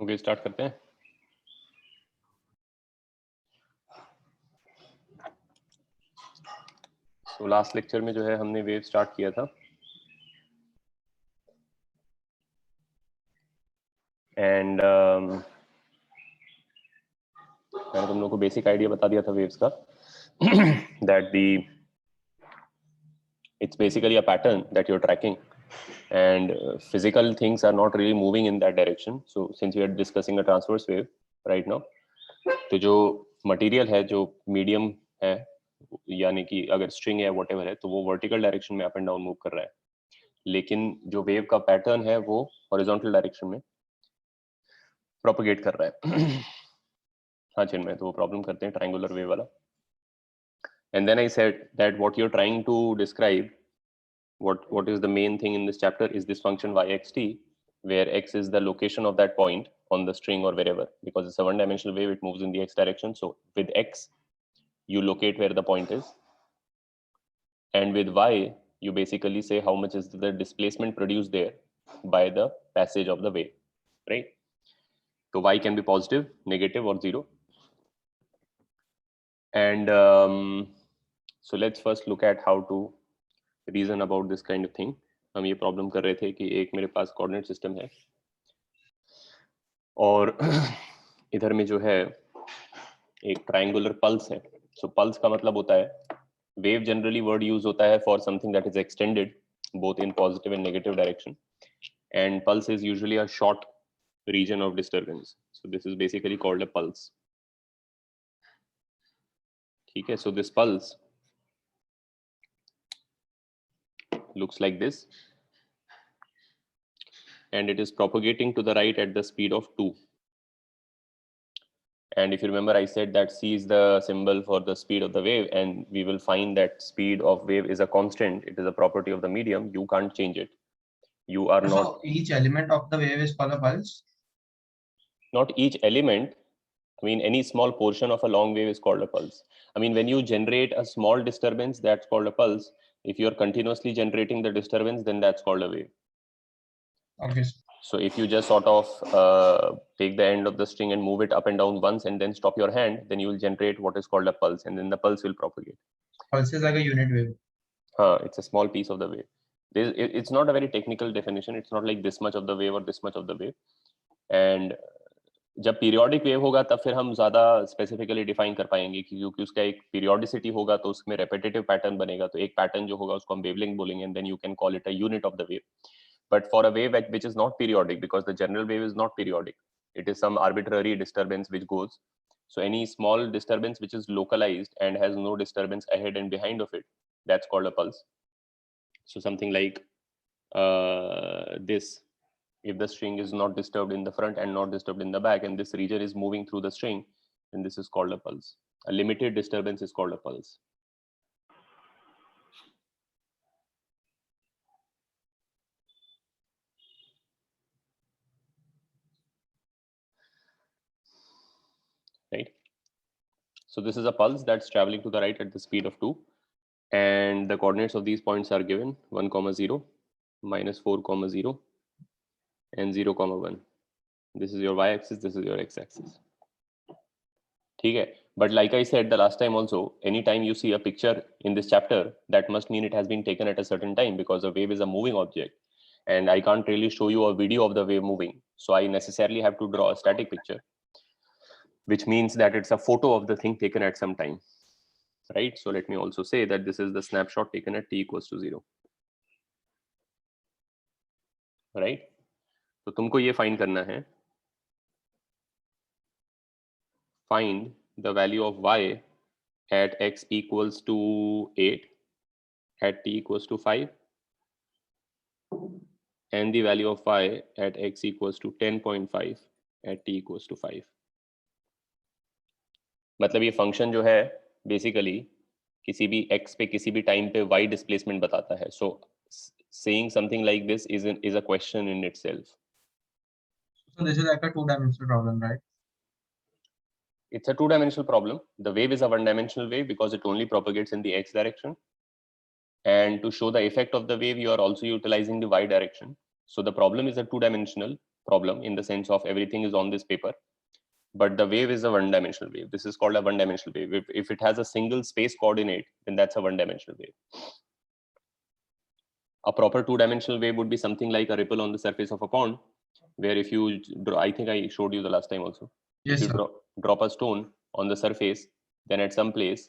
Okay start करते हैं। तो लास्ट लेक्चर में जो है हमने वेव स्टार्ट किया था एंड मैंने तुम लोगों को बेसिक आइडिया बता दिया था वेव्स का that the it's basically a pattern that you're tracking and physical things are not really moving in that direction. So since we are discussing a transverse wave right now, तो जो material है जो medium है यानी कि अगर string है whatever है तो वो वर्टिकल डायरेक्शन में अप एंड डाउन मूव कर रहा है, लेकिन जो वेव का पैटर्न है वो हॉरिजॉन्टल डायरेक्शन में प्रोपगेट कर रहा है। हाँ चिन्मय, तो वो प्रॉब्लम करते हैं ट्रायंगुलर वेव वाला। And then I said that what you're trying to describe, what is the main thing in this chapter is this function yxt, where x is the location of that point on the string or wherever, because it's a one-dimensional wave, it moves in the x direction. So with x, you locate where the point is, and with y, you basically say how much is the displacement produced there by the passage of the wave, right? So y can be positive, negative, or zero. And so let's first look at how to reason about this kind of thing. हम ये problem कर रहे थे कि एक मेरे पास coordinate system है और इधर में जो है एक ट्रायंगुलर पल्स है। सो पल्स का मतलब होता है, वेव जनरली वर्ड यूज होता है for something that is extended both in positive and negative direction, and pulse is usually a short region of disturbance. So this is basically called a pulse. ठीक है, so this pulse looks like this and it is propagating to the right at the speed of 2. And if you remember, I said that c is the symbol for the speed of the wave, and we will find that speed of wave is a constant. It is a property of the medium. You can't change it. You are not. So each element of the wave is called a pulse? Not each element. I mean, any small portion of a long wave is called a pulse. I mean, when you generate a small disturbance, that's called a pulse. If you're continuously generating the disturbance, then that's called a wave. Okay. So if you just sort of take the end of the string and move it up and down once and then stop your hand, then you will generate what is called a pulse, and then the pulse will propagate. Pulse is like a unit wave. It's a small piece of the wave. It's not a very technical definition. It's not like this much of the wave or this much of the wave. And जब periodic wave होगा तब फिर हम ज्यादा specifically define कर पाएंगे, क्योंकि उसका एक पीरियोडिसिटी होगा तो उसमें रेपिटेटिव पैटर्न बनेगा, तो एक पैटर्न जो होगा उसको हम वेवलेंथ बोलेंगे, and then you can call it a unit of the wave. But for a wave which is not periodic, because the general wave is not periodic, it is some arbitrary disturbance which goes. So any small disturbance which is localized and has no disturbance ahead and behind of it, that's called a pulse. So something like this, if the string is not disturbed in the front and not disturbed in the back, and this region is moving through the string, then this is called a pulse. A limited disturbance is called a pulse. Right? So this is a pulse that's traveling to the right at the speed of 2, and the coordinates of these points are given 1, 0, -4, 0, and 0, 1. This is your y-axis, this is your x-axis. ठीक है, but like I said the last time also, anytime you see a picture in this chapter, that must mean it has been taken at a certain time, because a wave is a moving object, and I can't really show you a video of the wave moving, so I necessarily have to draw a static picture, which means that it's a photo of the thing taken at some time, right? So let me also say that this is the snapshot taken at t equals to 0, right? तो तुमको ये find करना है, find the value of y at x equals to 8, at t equals to 5, and the value of y at x equals to 10.5 at t equals to 5. मतलब ये function जो है basically किसी भी x पे किसी भी टाइम पे y डिस्प्लेसमेंट बताता है. So saying something like this is a question in itself. So this is like a two-dimensional problem, right? It's a two-dimensional problem. The wave is a one-dimensional wave because it only propagates in the x direction. And to show the effect of the wave, you are also utilizing the y direction. So the problem is a two-dimensional, problem in the sense of everything is on this paper, but the wave is a one-dimensional wave. This is called a one-dimensional wave. If it has a single space coordinate, then that's a one-dimensional wave. A proper two-dimensional wave would be something like a ripple on the surface of a pond, where if you draw, I think I showed you the last time also. Yes, if you sir. drop a stone on the surface, then at some place,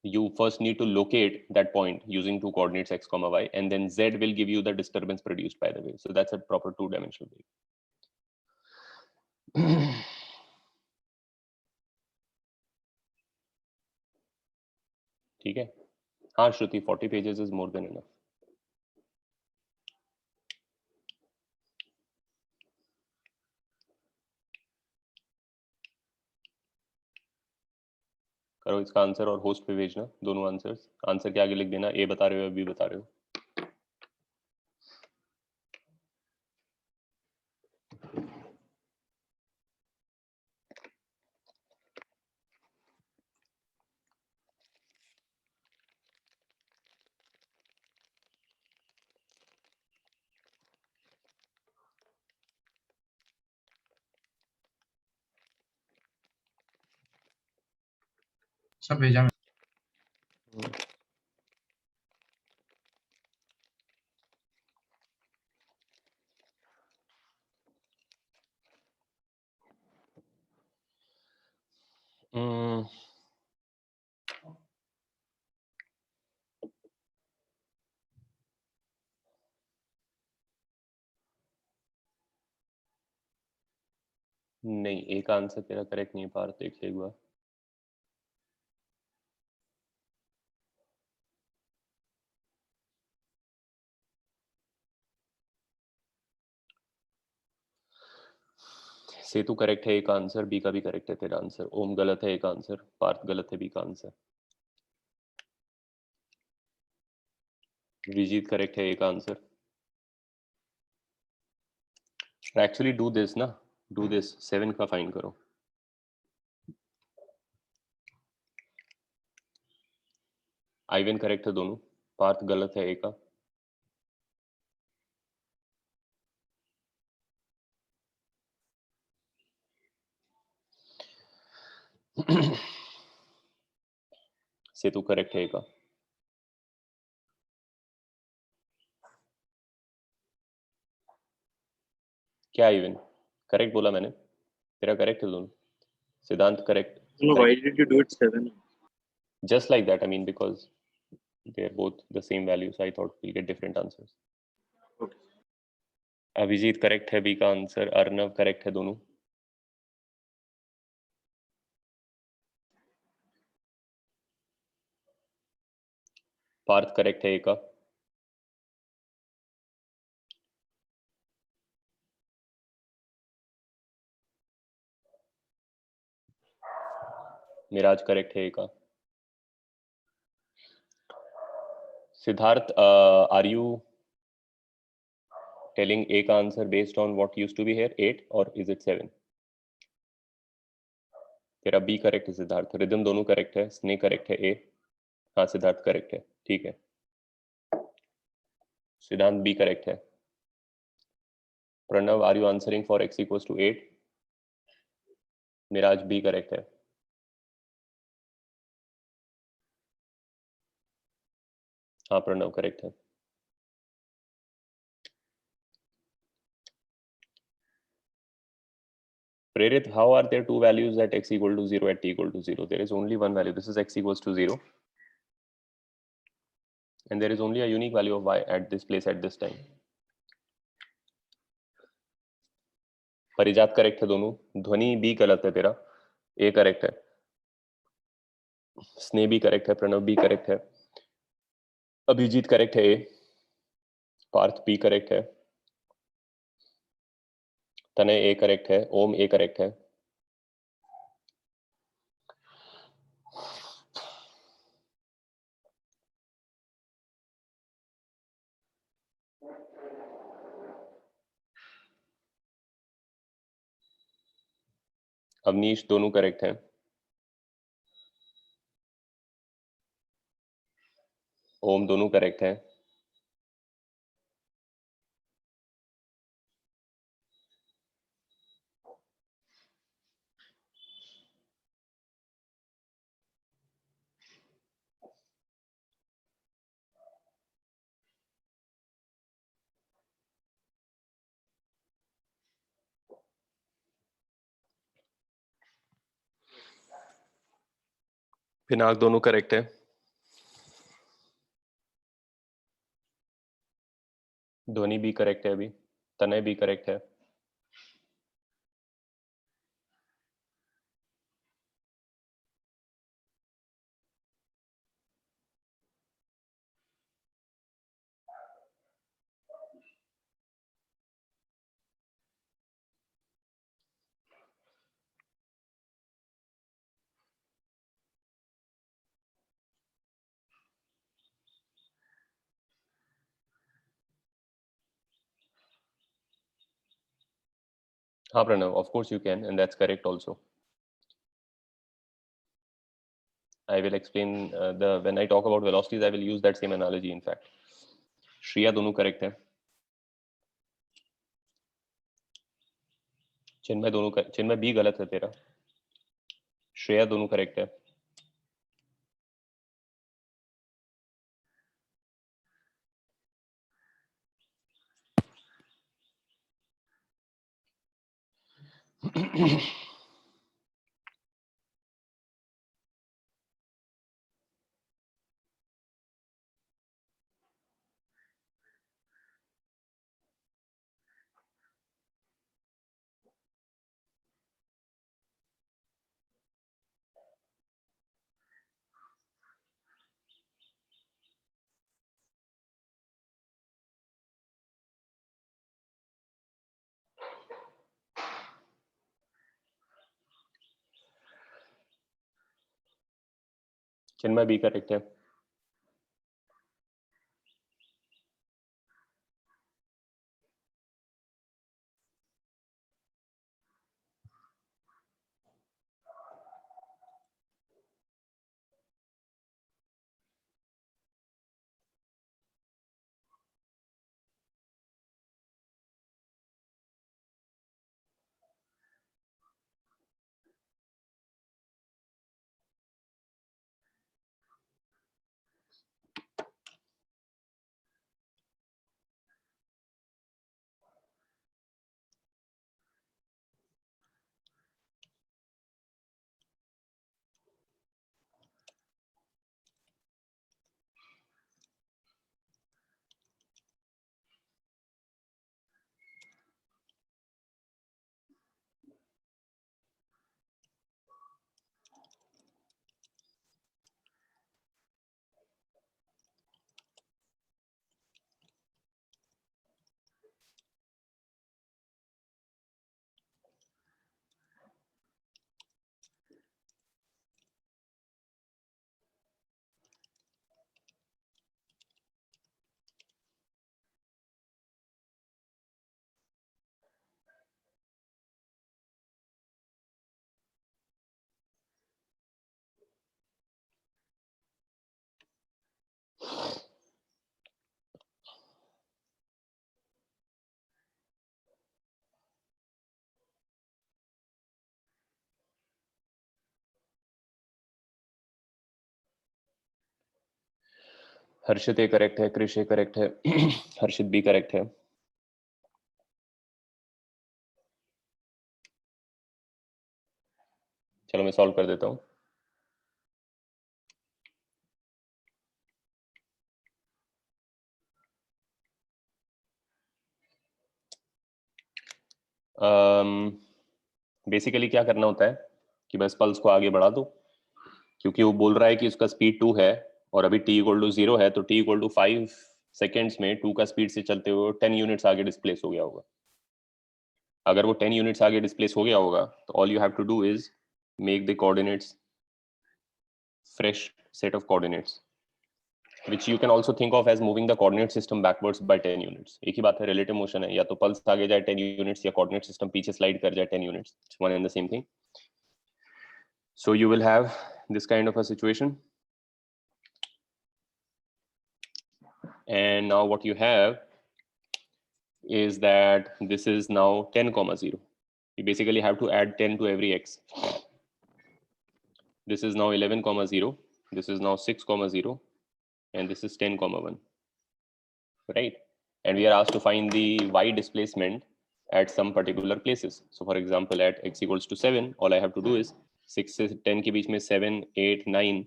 you first need to locate that point using two coordinates x, y, and then z will give you the disturbance produced by the wave. So that's a proper two-dimensional wave. ठीक है? हाँ श्रुति, 40 pages is more than enough. करो इसका answer और host पे भेजना दोनों answers. Answer के आगे लिख देना ए बता रहे हो या बी बता रहे हो. सब भेजा मैं. नहीं, एक आंसर तेरा करेक्ट नहीं है पार्थ, देख ले एक बार. सेतु करेक्ट है एक आंसर, बी का भी करेक्ट है तेरा आंसर. ओम गलत है एक आंसर, पार्थ गलत है बी का आंसर. विजीत करेक्ट है एक आंसर. एक्चुअली डू दिस ना, डू दिस 7 का फाइंड करो. आइवन करेक्ट है दोनों, पार्थ गलत है एक का. सेतु करेक्ट है एक का. क्या इवन करेक्ट बोला मैंने, तेरा करेक्ट है दोनों. सिद्धांत correct. No, why did you do it 7? Just like that, I mean, because they're both the same value, so I thought we'll get different answers. Okay. Abhijeet correct है बी का answer, Arnav correct है दोनों. Partha correct है एक का. Miraj correct है एक का. Siddharth, are you telling A का answer based on what used to be here 8 or is it 7? तेरा B करेक्ट है सिद्धार्थ. रिदम दोनों करेक्ट है. स्ने करेक्ट है A. हाँ सिद्धार्थ करेक्ट है, ठीक है. सिद्धांत B करेक्ट है. Pranav, are you answering for x equals to 8? Miraj B correct है. हाँ प्रणव करेक्ट है. Prerit, how are there two values at x equal to 0 at t equal to 0? There is only one value. This is x equals to 0. And there is only a unique value of y at this place at this time. Parijat correct है दोनों. ध्वनि B गलत है तेरा, A correct है. स्ने B correct है. Pranav B correct है. Abhijit correct है A. पार्थ B करेक्ट है. तनय A करेक्ट है. ओम A करेक्ट है. अवनीश दोनों करेक्ट हैं. ओम दोनों करेक्ट हैं. पिनाक दोनों करेक्ट है, ध्वनि भी करेक्ट है, अभी तनय भी करेक्ट है, हाँ Pranav, of course you can, and that's correct also. I will explain when I talk about velocities, I will use that same analogy. In fact, Shriya दोनों करेक्ट है, चिन्मय बी गलत है तेरा, श्रेया दोनों करेक्ट है, चिन्मय बी करेक्ट है, हर्षित ए करेक्ट है, कृष A correct है, हर्षित बी करेक्ट है, चलो मैं सॉल्व कर देता हूँ। बेसिकली क्या करना होता है कि बस पल्स को आगे बढ़ा दो, क्योंकि वो बोल रहा है कि उसका स्पीड 2 है और अभी t इक्वल टू 0 है, तो t इक्वल टू 5 सेकेंड्स में 2 का स्पीड से चलते हुए 10 यूनिट्स आगे डिस्प्लेस हो गया होगा। अगर वो 10 यूनिट्स आगे डिस्प्लेस हो गया होगा तो all you have to do is make the coordinates fresh set of coordinates, which you can also think of as moving the coordinate system backwards by 10 units. एक ही बात है, relative motion है, या तो पल्स आगे जाए 10 units या coordinate system पीछे slide कर जाए 10 units. It's one and the same thing. So you will have this kind of a situation. And now what you have is that this is now 10, 0. You basically have to add 10 to every x. This is now 11, 0. This is now 6, 0. And this is 10, 1. Right? And we are asked to find the y displacement at some particular places. So for example, at x equals to 7, all I have to do is 6 से 10 के बीच में 7, 8, 9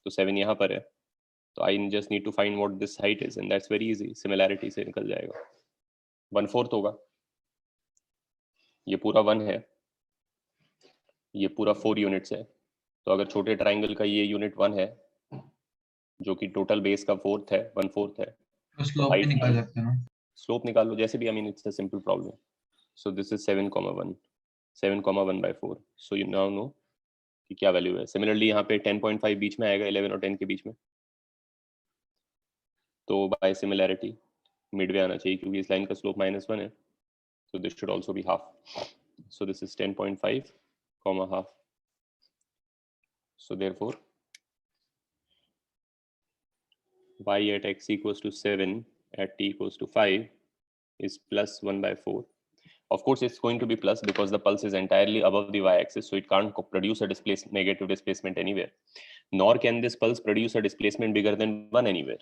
तो 7 यहाँ पर है, तो I just need to find what this height is and that's very easy, similarity से निकल जाएगा। 1/4 होगा, ये पूरा 1 है, ये पूरा 4 यूनिट्स है, तो अगर छोटे ट्राइंगल का ये यूनिट 1 है जो कि टोटल बेस का 4th है, 1/4 है, तो स्लोप भी निकाल सकते हैं ना? स्लोप निकाल लो जैसे भी, I mean it's a simple problem. So this is 7,1, 7,1/4. So you now know कि क्या वैल्यू है। सिमिलरली यहाँ पे 10.5 बीच में आएगा, 11 और 10 के बीच में, तो बाय सिमिलैरिटी मिडवे आना चाहिए क्योंकि इस लाइन का स्लोप -1 है, so this should also be half. So this is 10.5, half. So therefore y at x equals to 7 at t equals to 5 is plus 1/4. Of course, it's going to be plus because the pulse is entirely above the y-axis, so it can't produce a negative displacement anywhere. Nor can this pulse produce a displacement bigger than 1 anywhere.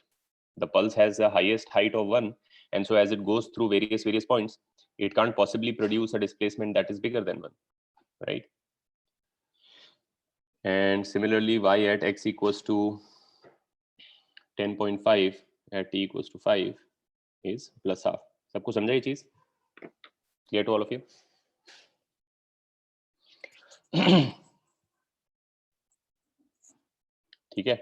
The pulse has the highest height of 1, and so as it goes through various points, it can't possibly produce a displacement that is bigger than 1, right? And similarly, y at x equals to 10.5 at t equals to 5 is plus half. सबको समझा ये चीज? Clear to all of you? ठीक है,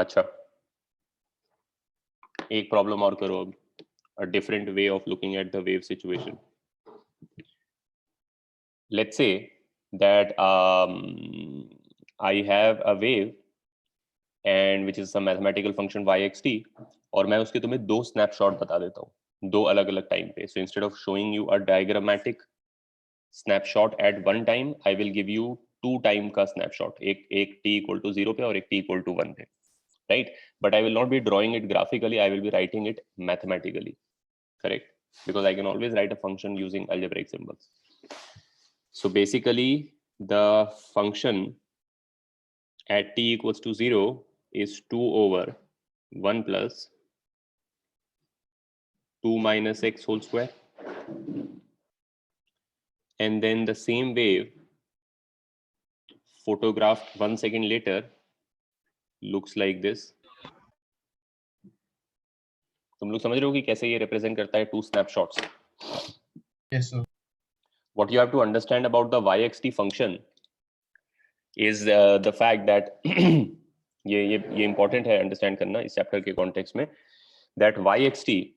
अच्छा एक problem और करो अब, a different way of looking at the wave situation. Let's say that I have a wave and which is some mathematical function yxt, और मैं उसके तुम्हें 2 snapshot बता देता हूँ, 2 अलग-अलग टाइम पे. So instead of showing you a diagrammatic snapshot at one time, I will give you 2 time का snapshot, एक t equal to 0 पे और एक t equal to 1 पे, right? But I will not be drawing it graphically, I will be writing it mathematically, correct? Because I can always write a function using algebraic symbols. So basically the function at t equals to 0 is 2 over 1 plus 2 minus x whole square. And then the same wave photographed 1 second later looks like this. तुम लोग समझ रहे हो कि कैसे ये represent करता है 2 snapshots? Yes, sir. What you have to understand about the yxt function is the fact that ये important है understand करना इस chapter के context में, that yxt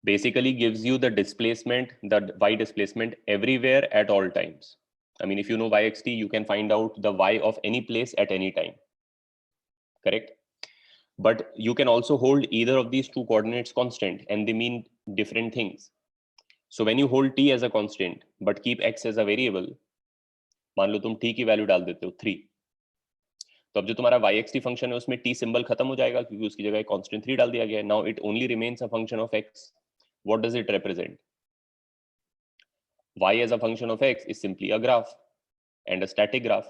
basically gives you the displacement, the y displacement everywhere at all times. I mean, if you know yxt, you can find out the y of any place at any time, correct? But you can also hold either of these 2 coordinates constant and they mean different things. So when you hold t as a constant but keep x as a variable, मान लो तुम t की value डाल देते हो 3, तो अब जो तुम्हारा yxt फंक्शन है उसमें t सिंबल खत्म हो जाएगा क्योंकि उसकी जगह कांस्टेंट 3 डाल दिया गया है. Now it only remains a function of x. What does it represent? Y as a function of x is simply a graph and a static graph.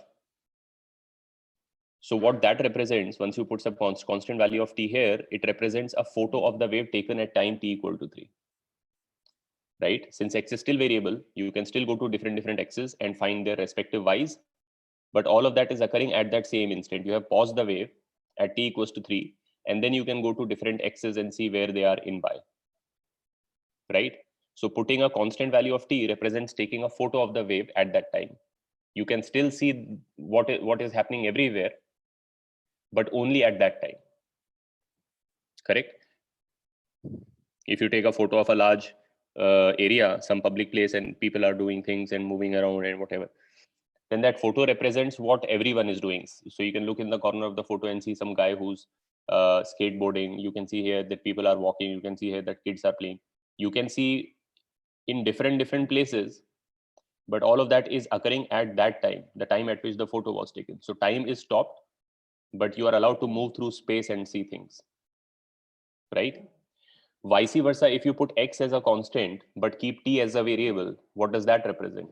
So what that represents, once you put some constant value of t here, it represents a photo of the wave taken at time t equal to 3. Right? Since x is still variable, you can still go to different x's and find their respective y's. But all of that is occurring at that same instant. You have paused the wave at t equals to 3, and then you can go to different x's and see where they are in y. Right? So putting a constant value of t represents taking a photo of the wave at that time. You can still see what is happening everywhere, but only at that time. Correct? If you take a photo of a large area, some public place, and people are doing things and moving around and whatever, then that photo represents what everyone is doing. So you can look in the corner of the photo and see some guy who's skateboarding. You can see here that people are walking. You can see here that kids are playing. You can see in different places, but all of that is occurring at that time, the time at which the photo was taken. So time is stopped, but you are allowed to move through space and see things, right? Vice versa, if you put x as a constant but keep t as a variable, what does that represent?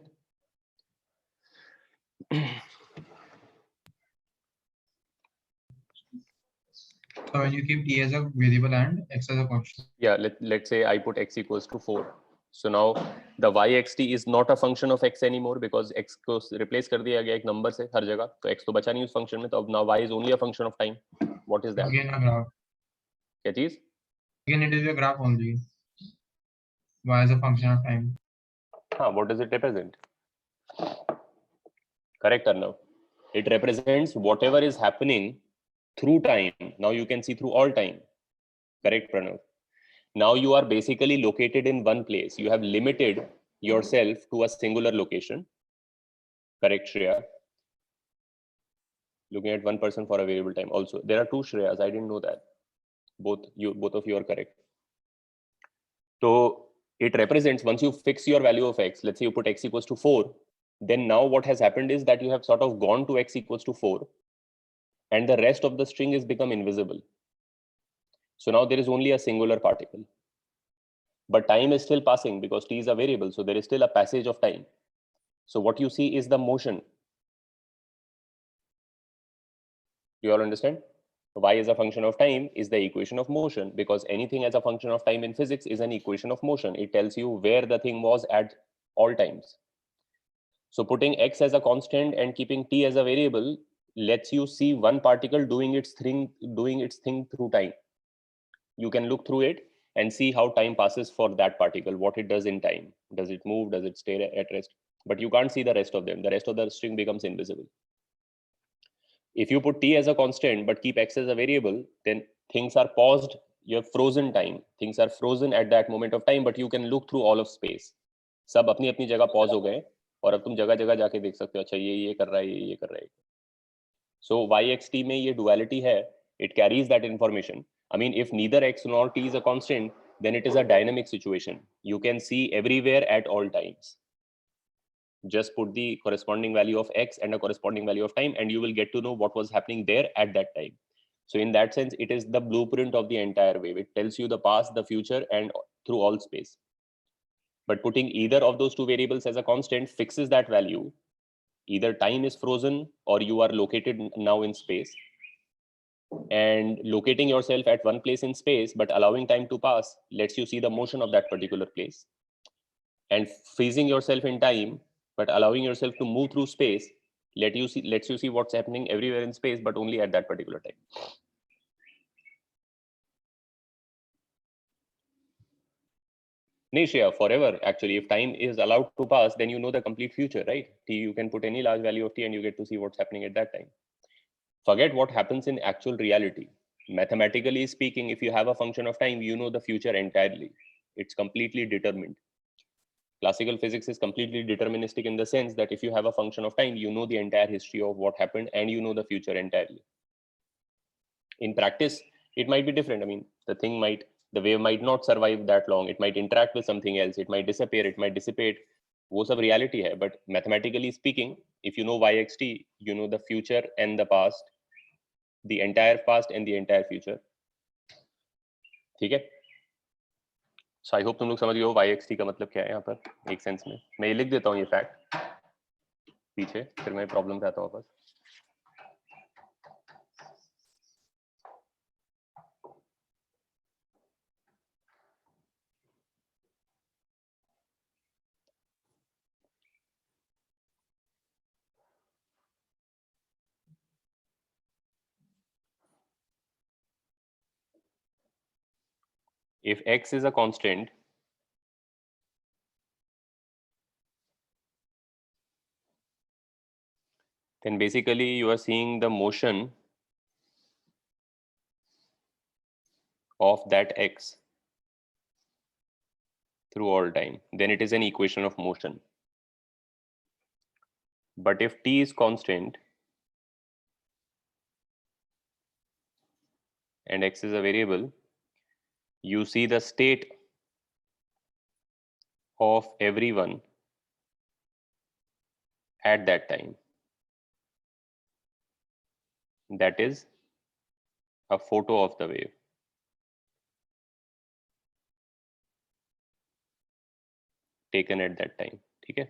So when you keep t as a variable and x as a constant. Yeah, let's say I put x equals to 4. So now the yxt is not a function of x anymore because x को replace कर दिया गया एक number से हर जगह, तो x तो बचा नहीं उस function में, तो अब now y is only a function of time. What is that? Again a graph. क्या चीज? Again it is a graph only. Y is a function of time. हाँ, what does it represent? Correct, Arnav. It represents whatever is happening through time. Now you can see through all time. Correct, Pranav. Now you are basically located in one place. You have limited yourself to a singular location. Correct, Shreya. Looking at one person for a variable time. Also, there are two Shreyas. I didn't know that. Both of you are correct. So it represents, once you fix your value of x, let's say you put x equals to 4, then now what has happened is that you have sort of gone to x equals to 4, and the rest of the string is become invisible. So now there is only a singular particle. But time is still passing because t is a variable, so there is still a passage of time. So what you see is the motion. Do you all understand? Y is a function of time is the equation of motion, because anything as a function of time in physics is an equation of motion. It tells you where the thing was at all times. So putting x as a constant and keeping t as a variable lets you see one particle doing its thing through time. You can look through it and see how time passes for that particle, what it does in time. Does it move? Does it stay at rest? But you can't see the rest of them. The rest of the string becomes invisible. If you put t as a constant but keep x as a variable, then things are paused. You have frozen time. Things are frozen at that moment of time, but you can look through all of space. सब अपनी अपनी जगह pause हो गए और अब तुम जगह जगह जाके देख सकते हो, अच्छा ये कर रहा है, ये कर रहा है. So yxt में ये duality है. It carries that information. I mean, if neither x nor t is a constant, then it is a dynamic situation. You can see everywhere at all times. Just put the corresponding value of x and a corresponding value of time, and you will get to know what was happening there at that time. So in that sense, it is the blueprint of the entire wave. It tells you the past, the future, and through all space. But putting either of those two variables as a constant fixes that value. Either time is frozen or you are located now in space. And locating yourself at one place in space but allowing time to pass lets you see the motion of that particular place. And freezing yourself in time but allowing yourself to move through space lets you see what's happening everywhere in space, but only at that particular time. Nishya, forever actually. If time is allowed to pass, then you know the complete future, right? T, you can put any large value of t and you get to see what's happening at that time. Forget what happens in actual reality. Mathematically speaking, if you have a function of time, you know the future entirely. It's completely determined. Classical physics is completely deterministic in the sense that if you have a function of time, you know the entire history of what happened and you know the future entirely. In practice, it might be different. I mean, the wave might not survive that long. It might interact with something else. It might disappear. It might dissipate. वो सब reality है. But mathematically speaking, if you know yxt, you know the future and the past, the entire past and the entire future. ठीक है? So I hope तुम लोग समझ गए हो yxt का मतलब क्या है यहाँ पर एक सेंस में. मैं ये लिख देता हूँ ये फैक्ट पीछे, फिर मैं प्रॉब्लम पे आता हूँ वापस. If x is a constant, then basically you are seeing the motion of that x through all time. Then it is an equation of motion. But if t is constant and x is a variable, you see the state of everyone at that time. That is a photo of the wave. Taken at that time. ठीक है?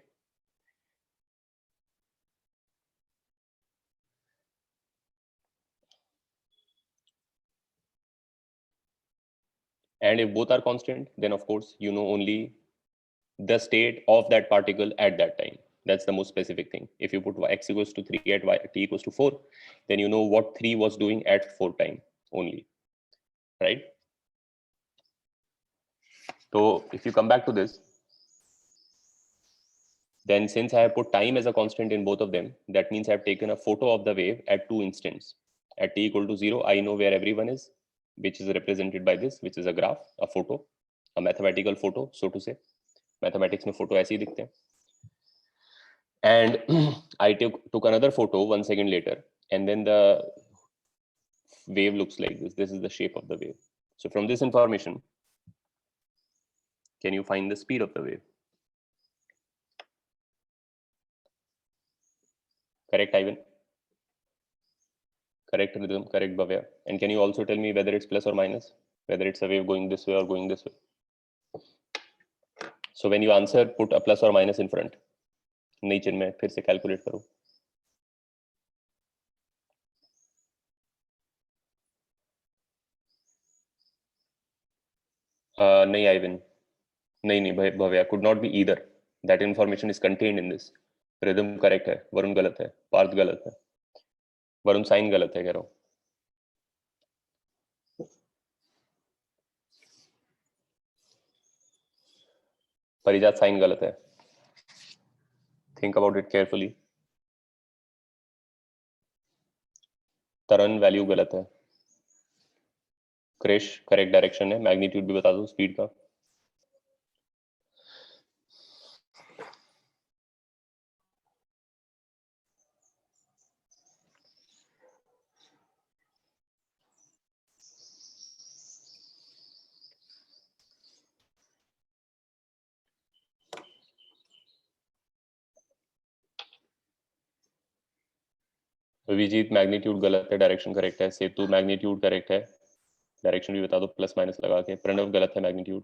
And if both are constant, then of course you know only the state of that particle at that time. That's the most specific thing. If you put x equals to 3 at y, t equals to 4, then you know what 3 was doing at 4 time only, right? So if you come back to this, then since I have put time as a constant in both of them, that means I have taken a photo of the wave at 2 instants. At t equal to 0, I know where everyone is, which is represented by this, which is a graph, a photo, a mathematical photo, so to say. Mathematics में photo ऐसे ही दिखते हैं. And I took another photo 1 second later, and then the wave looks like this. This is the shape of the wave. So from this information, can you find the speed of the wave? Correct, Ivan? Correct, Rhythm? Correct, Bhavya? And can you also tell me whether it's plus or minus? Whether it's a wave going this way or going this way? So when you answer, put a plus or minus in front. नहीं चिन्मय, फिर से calculate करो. नहीं Ivan. नहीं Bhavya, could not be either. That information is contained in this. Rhythm correct है, वरुण गलत है, पार्थ गलत है, वरुण साइन गलत है कह रहा हूँ. परिजात साइन गलत है. Think about it carefully. Taran value गलत है. क्रिश करेक्ट डायरेक्शन है. मैग्नीट्यूड भी बता दो स्पीड का. विजीत मैग्नीट्यूड गलत है, डायरेक्शन करेक्ट है. सेतु मैग्नीट्यूड करेक्ट है, डायरेक्शन भी बता दो प्लस माइनस लगा के. प्रणव गलत है, मैग्नीट्यूड.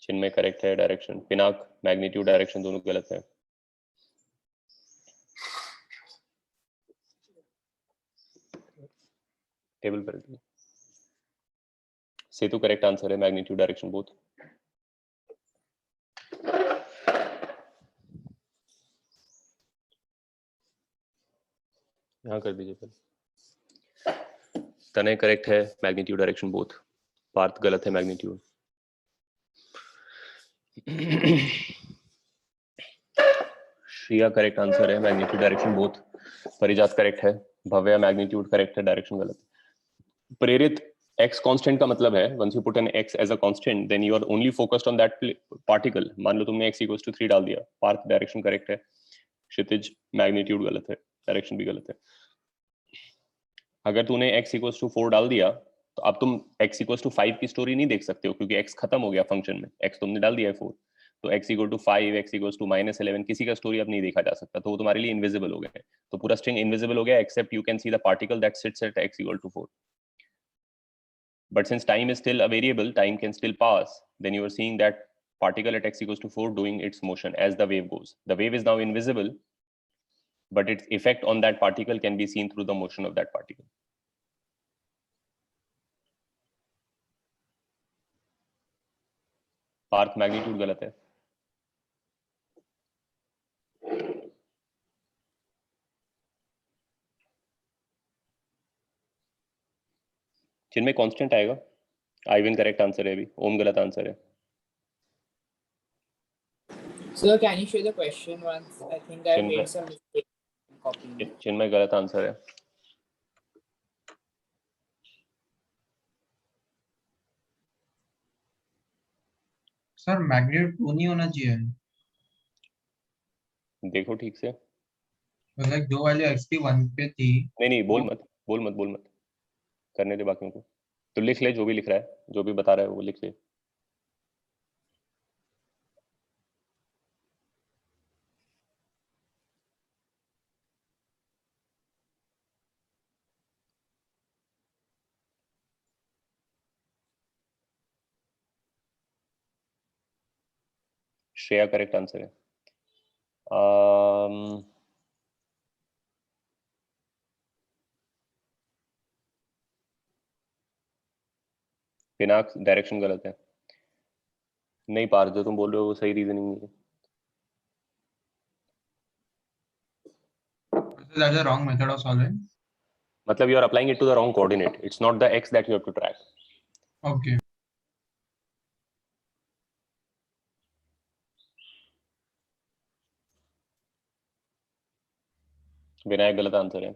चिन्मय करेक्ट है, डायरेक्शन. पिनाक मैग्नीट्यूड डायरेक्शन दोनों गलत है. टेबल पर सेतु करेक्ट आंसर है, मैग्नीट्यूड डायरेक्शन बोथ. यहाँ कर दीजिए पहले. तनय करेक्ट है, मैग्नीट्यूड डायरेक्शन बोथ. पार्थ गलत है, मैग्नीट्यूड. श्रिया करेक्ट आंसर है, मैग्नीट्यूड डायरेक्शन बोथ. परिजात करेक्ट है. भव्या मैग्नीट्यूड करेक्ट है, डायरेक्शन गलत. प्रेरित x कांस्टेंट का मतलब है once you put an x as a constant then you are only focused on that particle. मान लो तुमने x equals to 3 डाल दिया. पार्थ डायरेक्शन करेक्ट है. क्षितिज मैग्नीट्यूड गलत है, डायरेक्शन भी गलत है. अगर तूने x equals to 4 डाल दिया तो अब तुम x equals to 5 की स्टोरी नहीं देख सकते हो क्योंकि x खत्म हो गया फंक्शन में. x तुमने डाल दिया है 4, तो x equal to 5, x equals to -11 किसी का स्टोरी अब नहीं देखा जा सकता, तो वो तुम्हारे लिए इनविजिबल हो गया. तो पूरा स्ट्रिंग इनविजिबल हो गया except you can see the particle that sits at x equal to 4. But since time is still a variable, time can still pass, then you are seeing that particle at x equals to 4 doing its motion as the wave goes. The wave is now invisible, but its effect on that particle can be seen through the motion of that particle. Parth magnitude गलत है. जिनमें constant आएगा. Ivan correct answer है अभी. ओम गलत answer है. Sir, can you share the question once? I think I made some mistake in copying. जिनमें गलत आंसर है. सर मैग्नीट्यूड 2 नहीं होना चाहिए. देखो ठीक से. लाइक जो वैल्यू xp 1 पे थी. नहीं बोल मत करने दे बाकियों को. तो लिख ले जो भी लिख रहा है, जो भी बता रहा है वो लिख ले. श्रेया करेक्ट आंसर है. पिनाक डायरेक्शन गलत है. नहीं पार, जो तुम बोल रहे हो वो सही रीजनिंग नहीं है. So that's the wrong method of solving. मतलब you are applying it to the wrong coordinate. It's not the x that you have to track. Okay. Vinayak गलत आंसर है.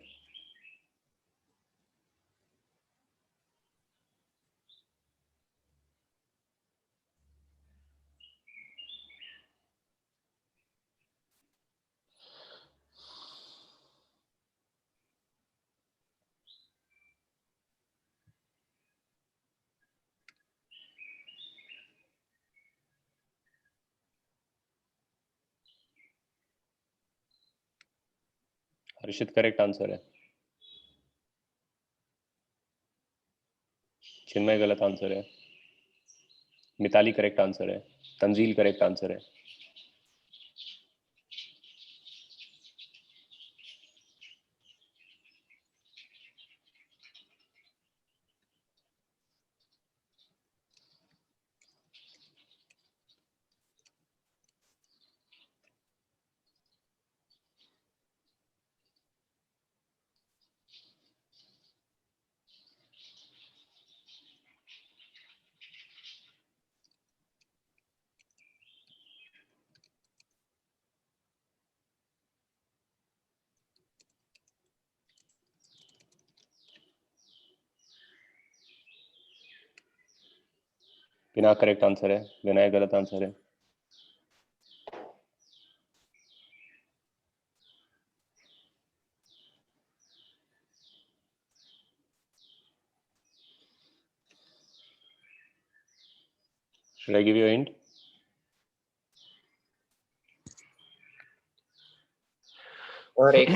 हर्षित करेक्ट आंसर है. चिन्मय गलत आंसर है. मिताली करेक्ट आंसर है. Tanzeel correct answer है. Pinaka correct answer है. विनायक गलत आंसर है. Should I give you a hint? और एक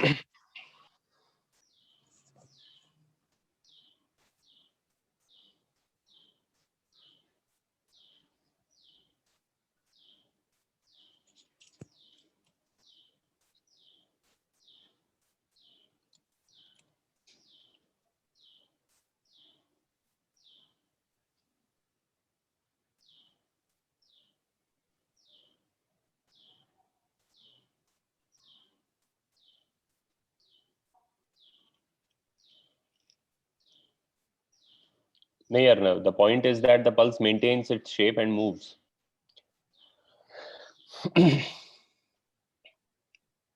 नहीं Arnav, the point is that the pulse maintains its shape and moves.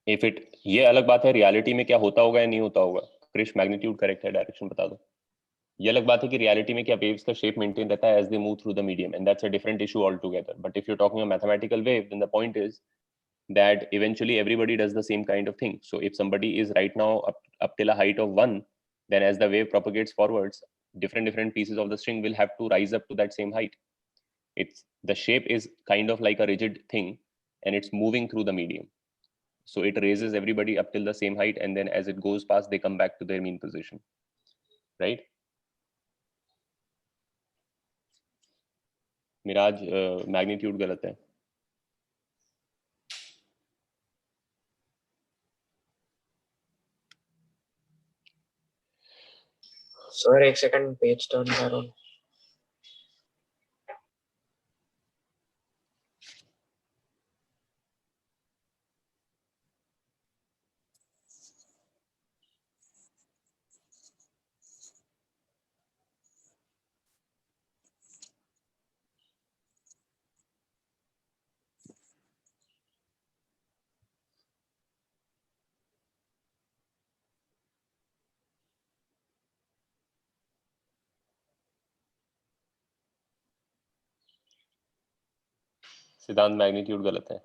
If it, ये अलग बात है रियलिटी में क्या होता होगा या नहीं होता होगा. क्रिश मैग्नीट्यूड करेक्ट है, डायरेक्शन बता दो. ये अलग बात है कि रियलिटी में क्या वेव्स का शेप मेंटेन रहता है as they move through the medium, and that's a different issue all together. But if you talking a mathematical wave, then the point is that eventually everybody does the same kind of thing. So if somebody is right now up till a height of 1, then as the wave propagates forwards, different pieces of the string will have to rise up to that same height. It's the shape is kind of like a rigid thing, and it's moving through the medium. So it raises everybody up till the same height, and then as it goes past, they come back to their mean position, right? Miraj magnitude गलत है. Sir एक second page turn कर रहा हूँ. सिद्धांत magnitude गलत है.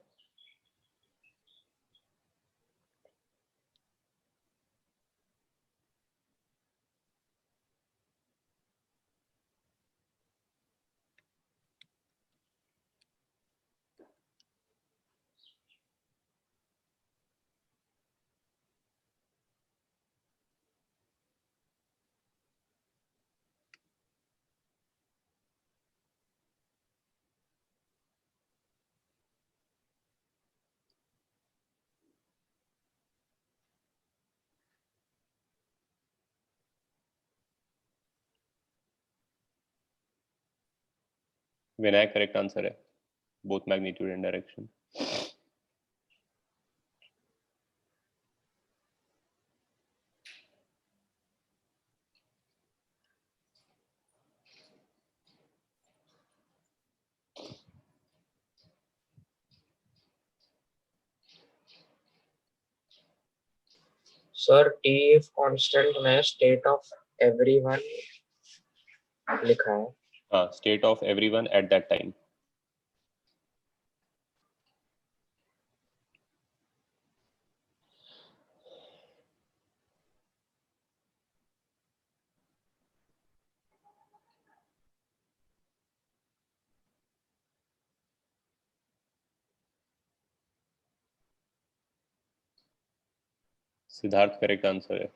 Vinayak correct answer है. both magnitude and direction. Sir T if constant में स्टेट ऑफ एवरीवन लिखा है. हाँ, state of everyone at that time. Siddharth correct answer है.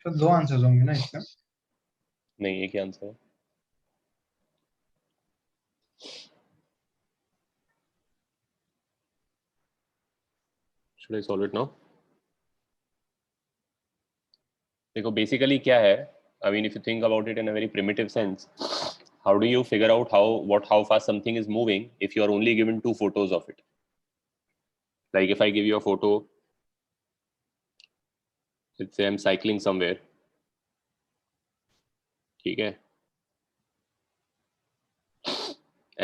तो 2 आंसर्स होंगे ना इसका. नहीं, एक ही आंसर है. Should I solve it now? देखो बेसिकली क्या है, I mean if you think about it in a very primitive sense, how do you figure out how fast something is moving if you are only given 2 photos of it? Like if I give you a photo, let's say I'm cycling somewhere, ठीक है,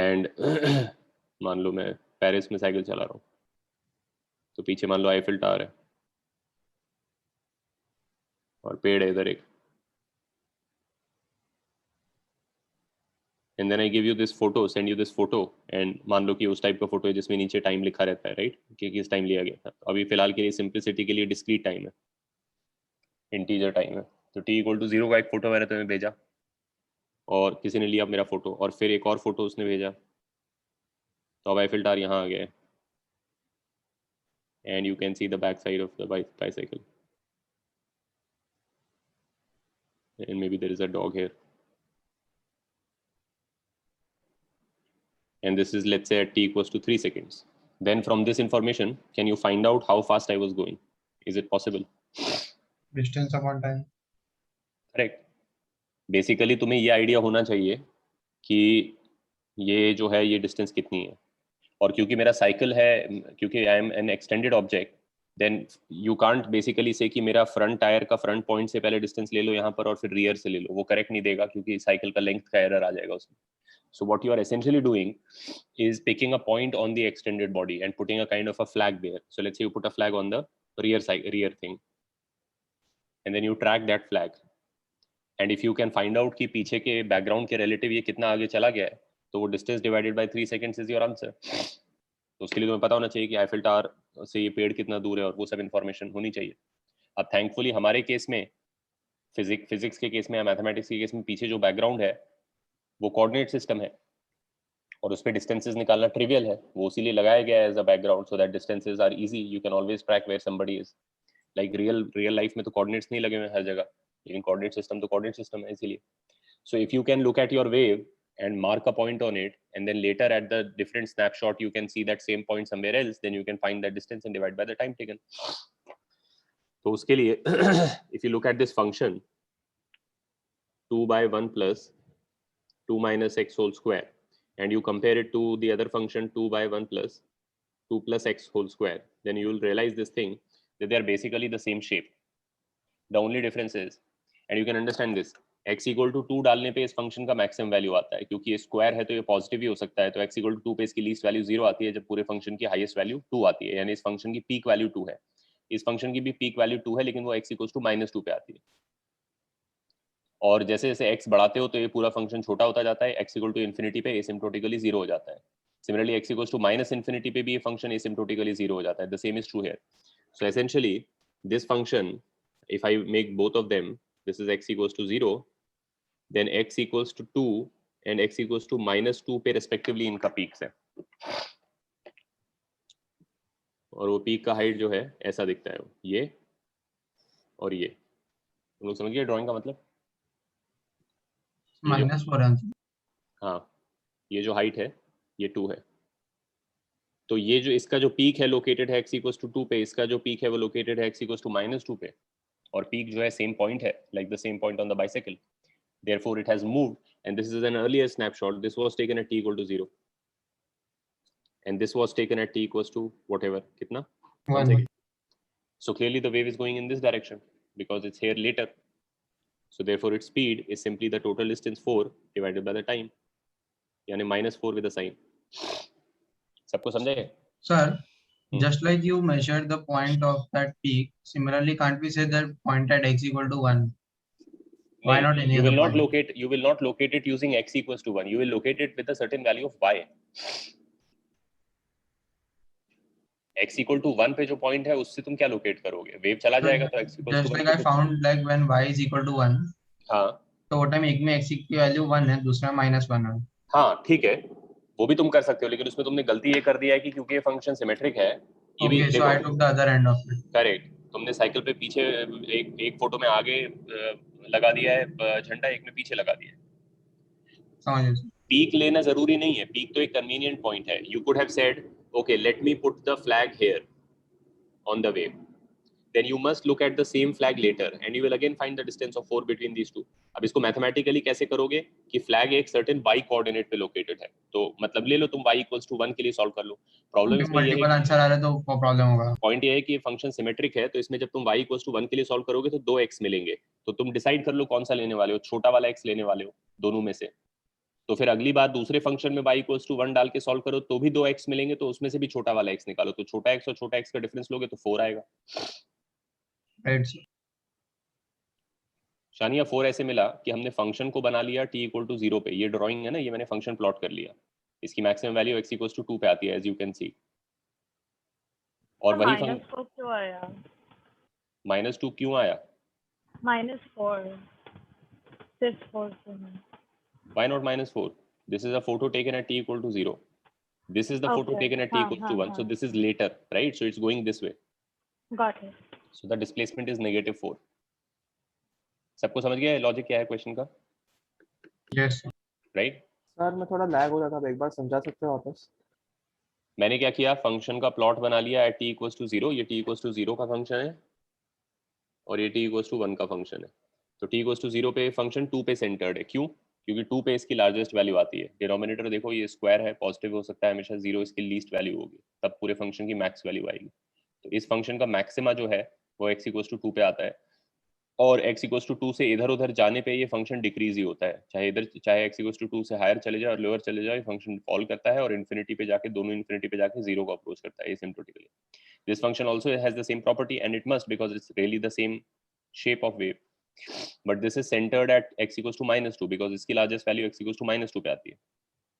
and मान लो मैं Paris में cycle चला रहा हूँ, तो पीछे मान लो आईफिल टावर है और पेड़ है इधर एक, and then I give you this photo, send you this photo, and मान लो कि उस टाइप का फोटो है जिसमें नीचे टाइम लिखा रहता है, राइट, कि किस टाइम लिया गया था. अभी फिलहाल के लिए सिंपलिसिटी के लिए डिस्क्रीट टाइम है, इंटीजर टाइम है. तो t इक्वल टू 0 का एक फोटो मैंने तुम्हें भेजा और किसी ने लिया मेरा फोटो और फिर एक और फोटो उसने भेजा, तो अब आईफिल टावर यहाँ आ गया है and you can see the back side of the bicycle, and maybe there is a dog here, and this is, let's say, at t equals to 3 seconds. Then from this information, can you find out how fast I was going? Is it possible? Distance upon time. Correct. Basically तुम्हें ये idea होना चाहिए कि ये जो है ये distance कितनी है, और क्योंकि मेरा साइकिल है, क्योंकि I am an extended object, then you can't basically say कि मेरा फ्रंट टायर का फ्रंट पॉइंट से पहले डिस्टेंस ले लो यहाँ पर और फिर रियर से ले लो, वो करेक्ट नहीं देगा क्योंकि साइकिल का लेंथ का एरर आ जाएगा उसमें. So what you are essentially doing is picking a point on the extended body and putting a kind of a flag there. So let's say you put a flag on the rear side, rear thing, and then you track that flag. And if you can find out कि पीछे के background के relative ये कितना आगे चला गया है, तो वो distance divided by 3 seconds is your answer. तो उसके लिए तुम्हें पता होना चाहिए कि आईफिल टावर से ये पेड़ कितना दूर है और वो सब इन्फॉर्मेशन होनी चाहिए. अब थैंकफुली हमारे केस में, फिजिक्स के केस में या मैथमेटिक्स के केस में, पीछे जो बैकग्राउंड है वो कोऑर्डिनेट सिस्टम है और उस पे डिस्टेंसेस निकालना ट्रिवियल है, वो इसीलिए लगाया गया है as a background, so that distances are easy, you can always track where somebody is. Like real life में तो कोऑर्डिनेट्स नहीं लगे हुए हर जगह, लेकिन कोऑर्डिनेट सिस्टम तो कोऑर्डिनेट सिस्टम है इसीलिए. So if you can look at your wave and mark a point on it, and then later at the different snapshot you can see that same point somewhere else, then you can find that distance and divide by the time taken. तो उसके लिए if you look at this function 2 by 1 plus 2 minus x whole square, and you compare it to the other function 2 by 1 plus 2 plus x whole square, then you will realize this thing, that they are basically the same shape. The only difference is, and you can understand this, x equal to 2 डालने पे इस function का maximum value आता है, क्योंकि ये square है तो ये पॉजिटिव ही हो सकता है, तो x equal to 2 पे इसकी लीस्ट वैल्यू 0 आती है जब पूरे फंक्शन की हाईएस्ट वैल्यू 2 आती है, यानी इस फंक्शन की पीक वैल्यू 2 है. इस फंक्शन की भी पीक वैल्यू 2 है, लेकिन वो x equals to -2 पे आती है. और जैसे जैसे x बढ़ाते हो तो ये पूरा फंक्शन छोटा होता जाता है, x equal to infinity पे asymptotically 0 हो जाता है. Similarly, x equals to -infinity पे भी ये फंक्शन asymptotically 0 हो जाता है. The same is true here. So essentially, this function, if I make both of them, this is x equals to 0, then x equals to 2 and x equals to -2 पे respectively इनका peaks है. और वो peak का height जो है ऐसा दिखता है, ये और ये। तुम लोग समझ गए ड्राइंग का मतलब? ये जो -4 आंसर। हाँ, ये जो हाइट है ये 2 है, तो ये जो इसका जो पीक है लोकेटेड है x इक्वल्स टू 2 पे, इसका जो पीक है वो लोकेटेड है x इक्वल्स टू -2 पे, और पीक जो है सेम पॉइंट है, like the same point on the bicycle, therefore it has moved, and this is an earlier snapshot. This was taken at t equal to 0 and this was taken at t equals to whatever, kitna 1 second. So clearly the wave is going in this direction because it's here later, so therefore its speed is simply the total distance 4 divided by the time, यानी -4 with a sign. सबको समझे? Sir, just like you measured the point of that peak, similarly can't we say that point at x equal to 1? Why not any you other will not point? locate it using x equals to 1. You will locate it with a certain value of y. x equal to 1 पे जो point है उससे तुम क्या locate करोगे? Wave चला जाएगा तो x equals to Just 1 like I found like when y is equal to 1, हाँ तो वो टाइम एक में x की वैल्यू 1 है, दूसरा -1 है। हाँ ठीक है, वो भी तुम कर सकते हो, लेकिन उसमें तुमने गलती ये कर दिया है कि क्योंकि ये फंक्शन सिमेट्रिक है, ये भी Okay, so I took the other end of it. Correct, तुमने साइकिल पे पीछे एक फोटो में आगे लगा दिया है झंडा, एक में पीछे लगा दिया है। समझ गए। पीक लेना जरूरी नहीं है, पीक तो एक कन्वीनियंट पॉइंट है। You could have said okay let me put the flag here on the wave, then you must look at the same flag later and you will again find the distance of 4 between these two. अब इसको mathematically कैसे करोगे कि flag एक certain y coordinate पे located है, तो मतलब ले लो तुम y इक्वल्स टू 1 के लिए सॉल्व कर लो। प्रॉब्लम इसमें ये है मल्टीपल आंसर आ रहा है तो प्रॉब्लम होगा। पॉइंट ये है कि फंक्शन सिमेट्रिक है, तो इसमें जब तुम y इक्वल्स टू 1 के लिए सॉल्व करोगे तो 2x मिलेंगे, तो तुम डिसाइड कर लो कौन सा लेने वाले हो, छोटा वाला x लेने वाले हो दोनों में से। तो फिर अगली बार दूसरे फंक्शन में y इक्वल्स टू 1 डाल के सॉल्व करो तो भी 2x मिलेंगे, तो उसमें से भी छोटा वाला x निकालो, तो छोटा x और छोटा x का डिफरेंस लोगे तो 4 आएगा। Right sir. शानिया 4 ऐसे मिला कि हमने फंक्शन को बना लिया t इक्वल टू 0 पे, ये ड्राइंग है ना, ये मैंने फंक्शन प्लॉट कर लिया, इसकी maximum value x equals to 2 पे आती है एज यू कैन सी, और वही -4 क्यों आया? -2 क्यों आया? -4 सिर्फ 4 से है। Why not -4? This is a photo taken at t equal to 0. This is the photo Okay. taken at t equals to 1. So this is later, right? So it's going this way. Got it. So the displacement is -4. सबको समझ गया logic क्या है question का? Yes right? Sir मैं थोड़ा lag हो रहा था, एक बार समझा सकते हो वापस? मैंने क्या किया, फंक्शन का प्लॉट बना लिया एट t इक्वल्स टू 0, ये t इक्वल्स टू 0 का फंक्शन है और ये t इक्वल्स टू 1 का फंक्शन है। तो t इक्वल्स टू 0 पे फंक्शन 2 पे सेंटर्ड है, क्यों? क्योंकि 2 पे इसकी लार्जेस्ट वैल्यू आती है। डिनोमिनेटर देखो ये स्क्वायर है, पॉजिटिव हो सकता है हमेशा, 0 इसकी लीस्ट वैल्यू होगी, तब पूरे फंक्शन की मैक्स वैल्यू आएगी। तो इस फंक्शन का मैक्सिमा जो है वो x इक्वल्स टू 2 पे आता है, और x इक्वल्स टू 2 से इधर उधर जाने पे ये फंक्शन डिक्रीज ही होता है, चाहे x इक्वल्स टू 2 से हायर चले जाए और लोअर चले जाए, फंक्शन फॉल करता है और इन्फिनिटी पे जाके दोनों इन्फिनिटी पे जाके 0 को अप्रोच करता है एसिम्प्टोटिकली। This function also has the same property and it must, because it's really the same shape of wave, but this is centered at x equals to -2 because इसकी largest value x equals to -2 पे आती है।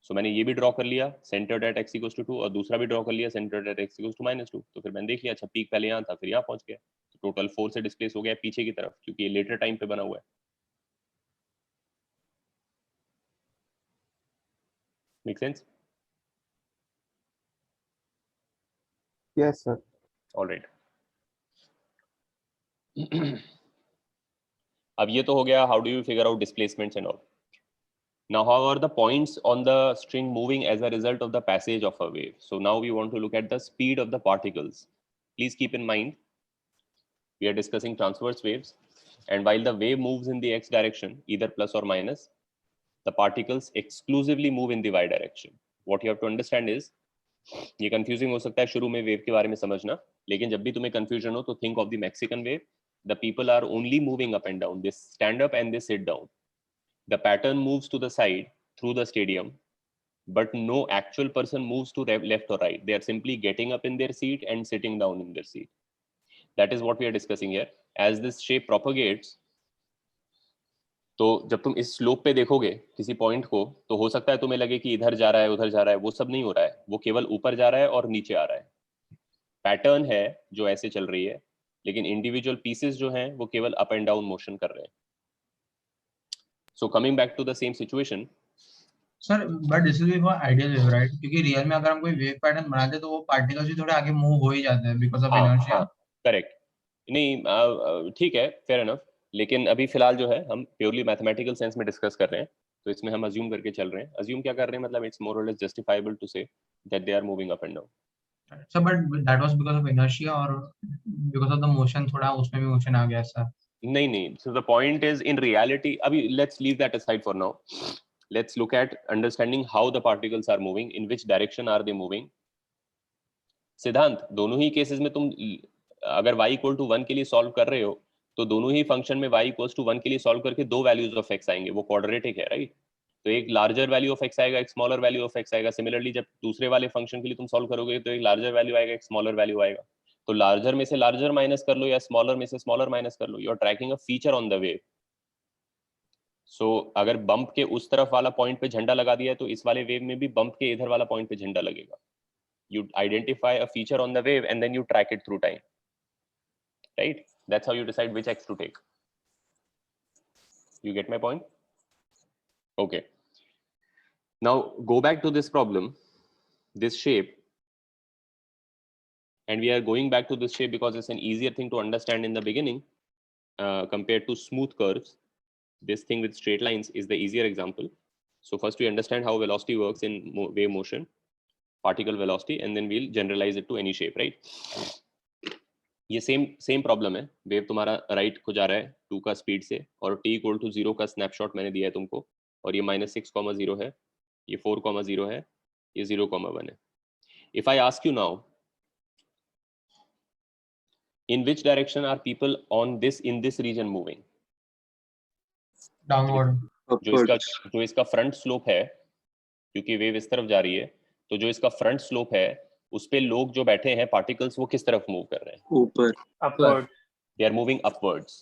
So मैंने ये भी draw कर लिया centered at x equals to 2 और दूसरा भी ड्रॉ कर लिया centered at x equals to -2। तो फिर मैंने देख लिया अच्छा पीक पहले यहाँ था फिर यहाँ पहुंच गया, तो टोटल 4 से डिस्प्लेस हो गया पीछे की तरफ, क्योंकि ये लेटर टाइम पे बना हुआ है। Make sense? Yes sir. Alright. अब ये तो हो गया how do you figure out displacements and all. Now, however, the points on the string moving as a result of the passage of a wave. So now we want to look at the speed of the particles. Please keep in mind, we are discussing transverse waves, and while the wave moves in the x direction, either plus or minus, the particles exclusively move in the y direction. What you have to understand is, ये confusing हो सकता है शुरू में wave के बारे में समझना, लेकिन जब भी तुम्हें confusion हो तो think of the Mexican wave. The people are only moving up and down. They stand up and they sit down. The pattern moves to the side through the stadium, but no actual person moves to left or right. They are simply getting up in their seat and sitting down in their seat. That is what we are discussing here. As this shape propagates, तो जब तुम इस slope पे देखोगे किसी point को, तो हो सकता है तुम्हें लगे कि इधर जा रहा है उधर जा रहा है, वो सब नहीं हो रहा है, वो केवल ऊपर जा रहा है और नीचे आ रहा है। पैटर्न है जो ऐसे चल रही है, लेकिन इंडिविजुअल पीसेस जो हैं वो केवल अप एंड डाउन मोशन कर रहे हैं। So coming back to the same situation, sir but this will be for ideal wave right, क्योंकि रियल में अगर हम कोई वेव पैटर्न बनाते हैं तो वो पार्टिकल्स भी थोड़े आगे मूव हो ही जाते हैं बिकॉज ऑफ हाँ इनर्शिया। हाँ करेक्ट। नहीं ठीक है, फेयर इनफ। लेकिन अभी फिलहाल जो है हम प्योरली मैथमेटिकल सेंस में डिस्कस कर रहे हैं, तो इसमें हम अज्यूम करके चल रहे हैं। अज्यूम क्या कर रहे हैं, मतलब इट्स मोर और less justifiable to say that they are moving up and down. Sir but that was because of inertia और बिकॉज ऑफ द मोशन, थोड़ा उसमें भी मोशन आ गया सर। नहीं नहीं, so the point is in reality, अभी let's leave that aside for now. Let's look at understanding how the particles are moving, in which direction are they moving. सिद्धांत, दोनों ही केसेस में तुम अगर y इक्वल टू 1 के लिए solve कर रहे हो तो दोनों ही फंक्शन में y इक्वल टू 1 के लिए सॉल्व करके दो वैल्यूज ऑफ x आएंगे, वो क्वाड्रेटिक है राइट। तो एक लार्जर वैल्यू ऑफ x आएगा, एक स्मॉलर वैल्यू ऑफ x आएगा। सिमिलरली जब दूसरे वाले फंक्शन के लिए तुम सॉल्व करोगे तो एक लार्जर वैल्यू आएगा, एक स्मॉलर वैल्यू आएगा। तो लार्जर में से लार्जर माइनस कर लो या स्मॉलर में से स्मॉलर माइनस कर लो, you are tracking a feature on the wave. So अगर बम्प के उस तरफ वाला पॉइंट पे झंडा लगा दिया है तो इस वाले वेव में भी बम्प के इधर वाला पॉइंट पे झंडा लगेगा। You identify a feature on the wave and then you track it through time, right? That's how you decide which x to take. You get my point? Okay, now go back to this problem, this shape, and we are going back to this shape because it's an easier thing to understand in the beginning compared to smooth curves. This thing with straight lines is the easier example. So first we understand how velocity works in wave motion, particle velocity, and then we'll generalize it to any shape, right? ये same problem है। Wave तुम्हारा right को जा रहा है 2 का speed से और t इक्वल टू 0 का स्नैपशॉट मैंने दिया है तुमको, और ये -6,0 है, ये 4,0 है, ये 0,1 है। If I ask you now in which direction are people on this in this region moving? Downward. जो इसका फ्रंट स्लोप है, क्योंकि वेव इस तरफ जा रही है, तो जो इसका फ्रंट स्लोप है उस पे लोग जो बैठे हैं पार्टिकल्स, वो किस तरफ मूव कर रहे हैं? ऊपर। Upward. They are moving upwards,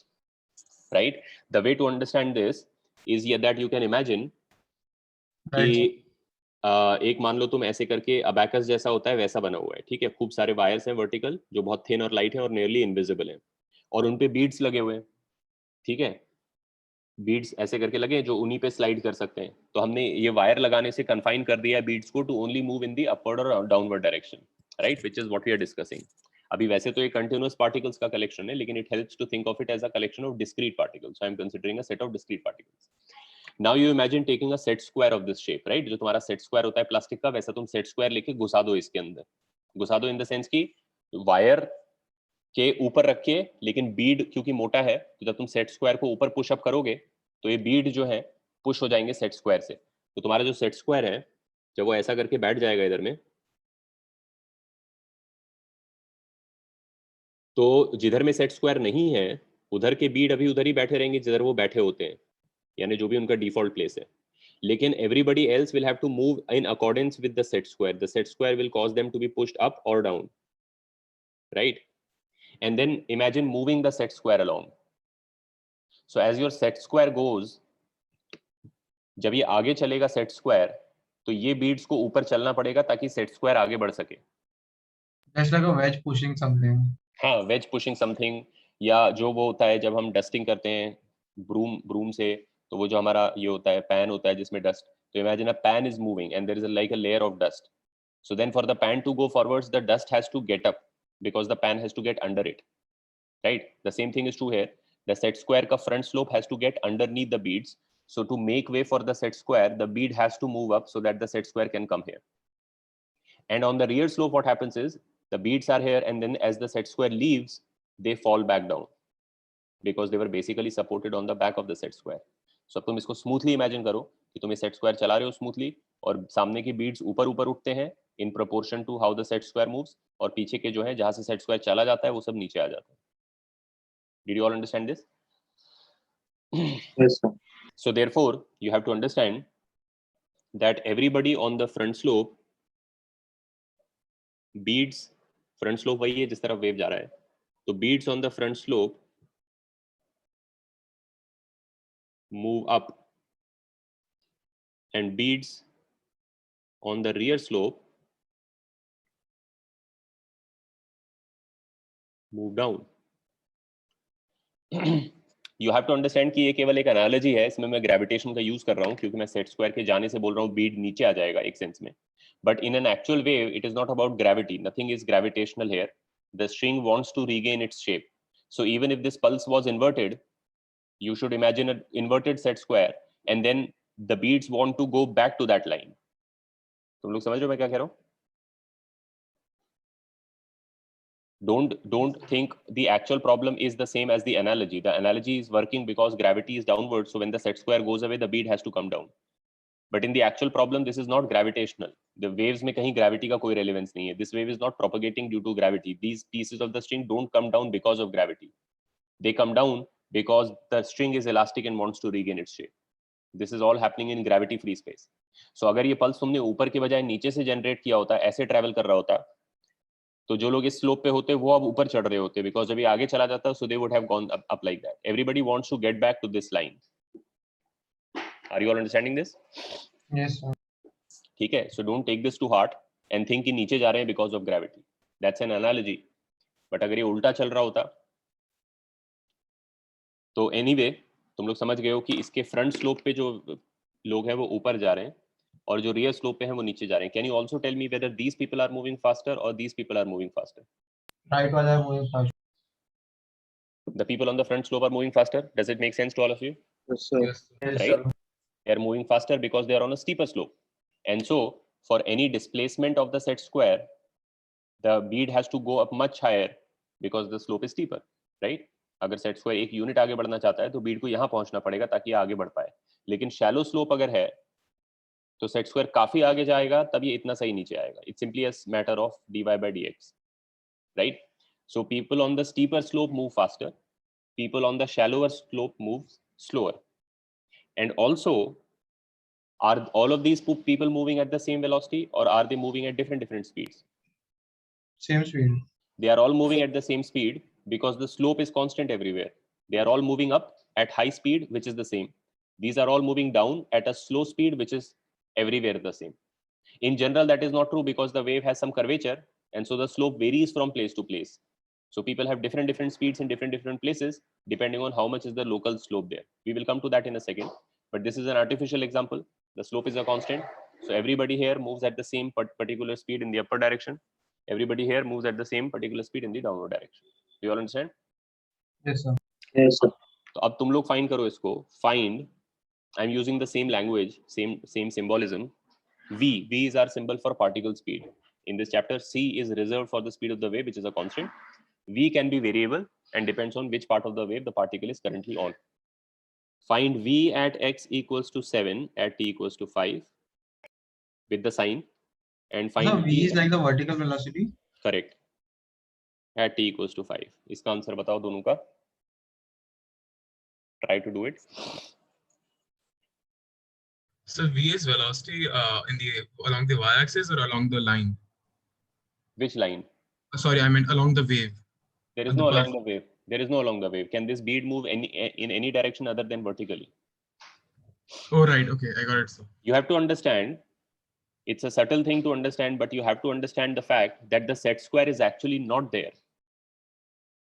right? The way to understand this is that you can imagine कि एक मान लो तुम ऐसे करके अबैकस जैसा होता है वैसा बना हुआ है, ठीक है? खूब सारे वायर्स हैं वर्टिकल जो बहुत थिन और लाइट है और नियरली इनविजिबल है, और उन पे बीड्स लगे हुए हैं, ठीक है? बीड्स ऐसे करके लगे जो उन्हीं पे स्लाइड कर सकते हैं। तो हमने ये वायर लगाने से कन्फाइन कर दिया बीड्स को to only move in the upward और downward direction, right? Which is what we are discussing. अभी वैसे तो ये कंटिन्यूअस पार्टिकल्स का कलेक्शन है, लेकिन it helps to think of it as a collection of discrete particles. So I am considering a set of discrete particles. Now you imagine taking a set square of this shape, right? जो तुम्हारा set square होता है plastic का, वैसा तुम set square लेके घुसा दो इसके अंदर। घुसा दो इन द सेंस की वायर के ऊपर रखिए, लेकिन बीड क्योंकि मोटा है तो जब तुम सेट स्क्वायर को ऊपर पुश अप करोगे तो ये बीड जो है पुश हो जाएंगे सेट स्क्वायर से। तो तुम्हारा जो सेट स्क्वायर है जब वो ऐसा करके बैठ जाएगा इधर में, तो जिधर में सेट स्क्वायर नहीं है उधर के बीड अभी उधर ही बैठे रहेंगे जिधर वो बैठे होते हैं, यानी जो भी उनका डिफॉल्ट प्लेस है। लेकिन everybody else will have to move in accordance with the set square. The set square will cause them to be pushed up or down, right? And then imagine moving the set square along. So as your set square goes, जब ये आगे चलेगा set square, तो ये beads को ऊपर चलना पड़ेगा ताकि सेट स्क्वायर आगे बढ़ सके। Just like a wedge pushing something. हाँ, वेज पुशिंग समथिंग, या जो वो होता है जब हम डस्टिंग करते हैं ब्रूम से, तो वो जो हमारा ये होता है पैन होता है जिसमें डस्ट, तो imagine a pan is moving and there is like a layer of dust. So then for the pan to go forwards, the dust has to get up because the pan has to get under it, right? The same thing is true here. The set square ka front slope has to get underneath the beads. So to make way for the set square, the bead has to move up so that the set square can come here. And on the rear slope, what happens is the beads are here, and then as the set square leaves, they fall back down because they were basically supported on the back of the set square. So अब तुम इसको smoothly imagine करो कि तुम ये set square चला रहे हो स्मूथली, और सामने की बीड्स ऊपर ऊपर उठते हैं in proportion to how the set square moves, और पीछे के जो है जहां से सेट स्क्वायर चला जाता है वो सब नीचे आ जाता है. Did you all understand this? Yes, sir. So therefore you have to understand that everybody on the front slope, beads, front slope वही है जिस तरफ वेव जा रहा है, तो beads on the front slope move up and beads on the rear slope move down. You have to understand कि ये केवल एक एनालॉजी है, इसमें मैं ग्रेविटेशन का यूज कर रहा हूँ क्योंकि मैं सेट स्क्वायर के जाने से बोल रहा हूँ बीड नीचे आ जाएगा एक सेंस में, but in an actual wave it is not about gravity, nothing is gravitational here, the string wants to regain its shape. So even if this pulse was inverted, you should imagine an inverted set square and then the beads want to go back to that line. तुम लोग समझ रहे हो मैं क्या कह रहा हूँ? Don't think the actual problem is the same as the analogy. The analogy is working because gravity is downward, so when the set square goes away, the bead has to come down. But in the actual problem, this is not gravitational. The waves में कहीं gravity का कोई relevance नहीं है. This wave is not propagating due to gravity. These pieces of the string don't come down because of gravity. They come down because the string is elastic and wants to regain its shape. This is all happening in gravity free space. So अगर ये pulse तुमने ऊपर के बजाय नीचे से generate किया होता, ऐसे ट्रैवल कर रहा होता, तो जो लोग इस स्लोप पे होते वो अब ऊपर चढ़ रहे होते, बिकॉज जब ये आगे चला जाता so they would have gone up like that. Everybody wants to get back to this line. Are you all understanding this? Yes, sir. ठीक है, so don't take this to heart and think कि नीचे जा रहे हैं because of gravity. That's an analogy. But अगर ये उल्टा चल रहा होता तो एनीवे तुम लोग समझ गए हो कि इसके फ्रंट स्लोप पे जो लोग हैं वो ऊपर जा रहे हैं और जो रियर स्लोप पे हैं वो नीचे जा रहे हैं. Can you also tell me whether these people are moving faster और these people are moving faster? Right while I'm moving fast. The people on the front slope are moving faster. Does it make sense to all of you? Yes, sir. Yes, Right? sir. They are moving faster because they are on a steeper slope. And so for any displacement of the set square, the bead has to go up much higher because the slope is steeper, right? अगर set square एक unit आगे बढ़ना चाहता है तो बीड को यहाँ पहुंचना पड़ेगा ताकि आगे बढ़ पाए. लेकिन शैलो स्लोप अगर है तो सेट स्क्वायर काफी आगे जाएगा तब ये इतना सही नीचे आएगा. It's simply a matter of dy by dx, right? So people on the steeper slope move faster, people on the shallower slope move slower. And also, are all of these people moving at the same velocity or are they moving at different speeds? Same speed. They are all moving at the same speed because the slope is constant everywhere. They are all moving up at high speed, which is the same. These are all moving down at a slow speed, which is everywhere the same. In general, that is not true because the wave has some curvature, and so the slope varies from place to place. So people have different speeds in different places depending on how much is the local slope there. We will come to that in a second, but this is an artificial example. The slope is a constant, so everybody here moves at the same particular speed in the upper direction. Everybody here moves at the same particular speed in the downward direction. Do you all understand? Yes, sir. Yes, sir. तो अब तुम लोग find करो इसको. Find, I'm using the same language, same symbolism. V is our symbol for particle speed. In this chapter, C is reserved for the speed of the wave, which is a constant. V can be variable and depends on which part of the wave the particle is currently on. Find V at x equals to 7 at t equals to 5 with the sign, and find So V is like the vertical velocity. correct at t equals to 5. इसका answer बताओ दोनों का. Try to do it. So V is velocity along the y-axis or along the line? Which line? Sorry, I meant along the wave. There is On the no path. along the wave. There is no along the wave. Can this bead move in any direction other than vertically? Oh, right. Okay, I got it. So You have to understand, it's a subtle thing to understand, but you have to understand the fact that the set square is actually not there.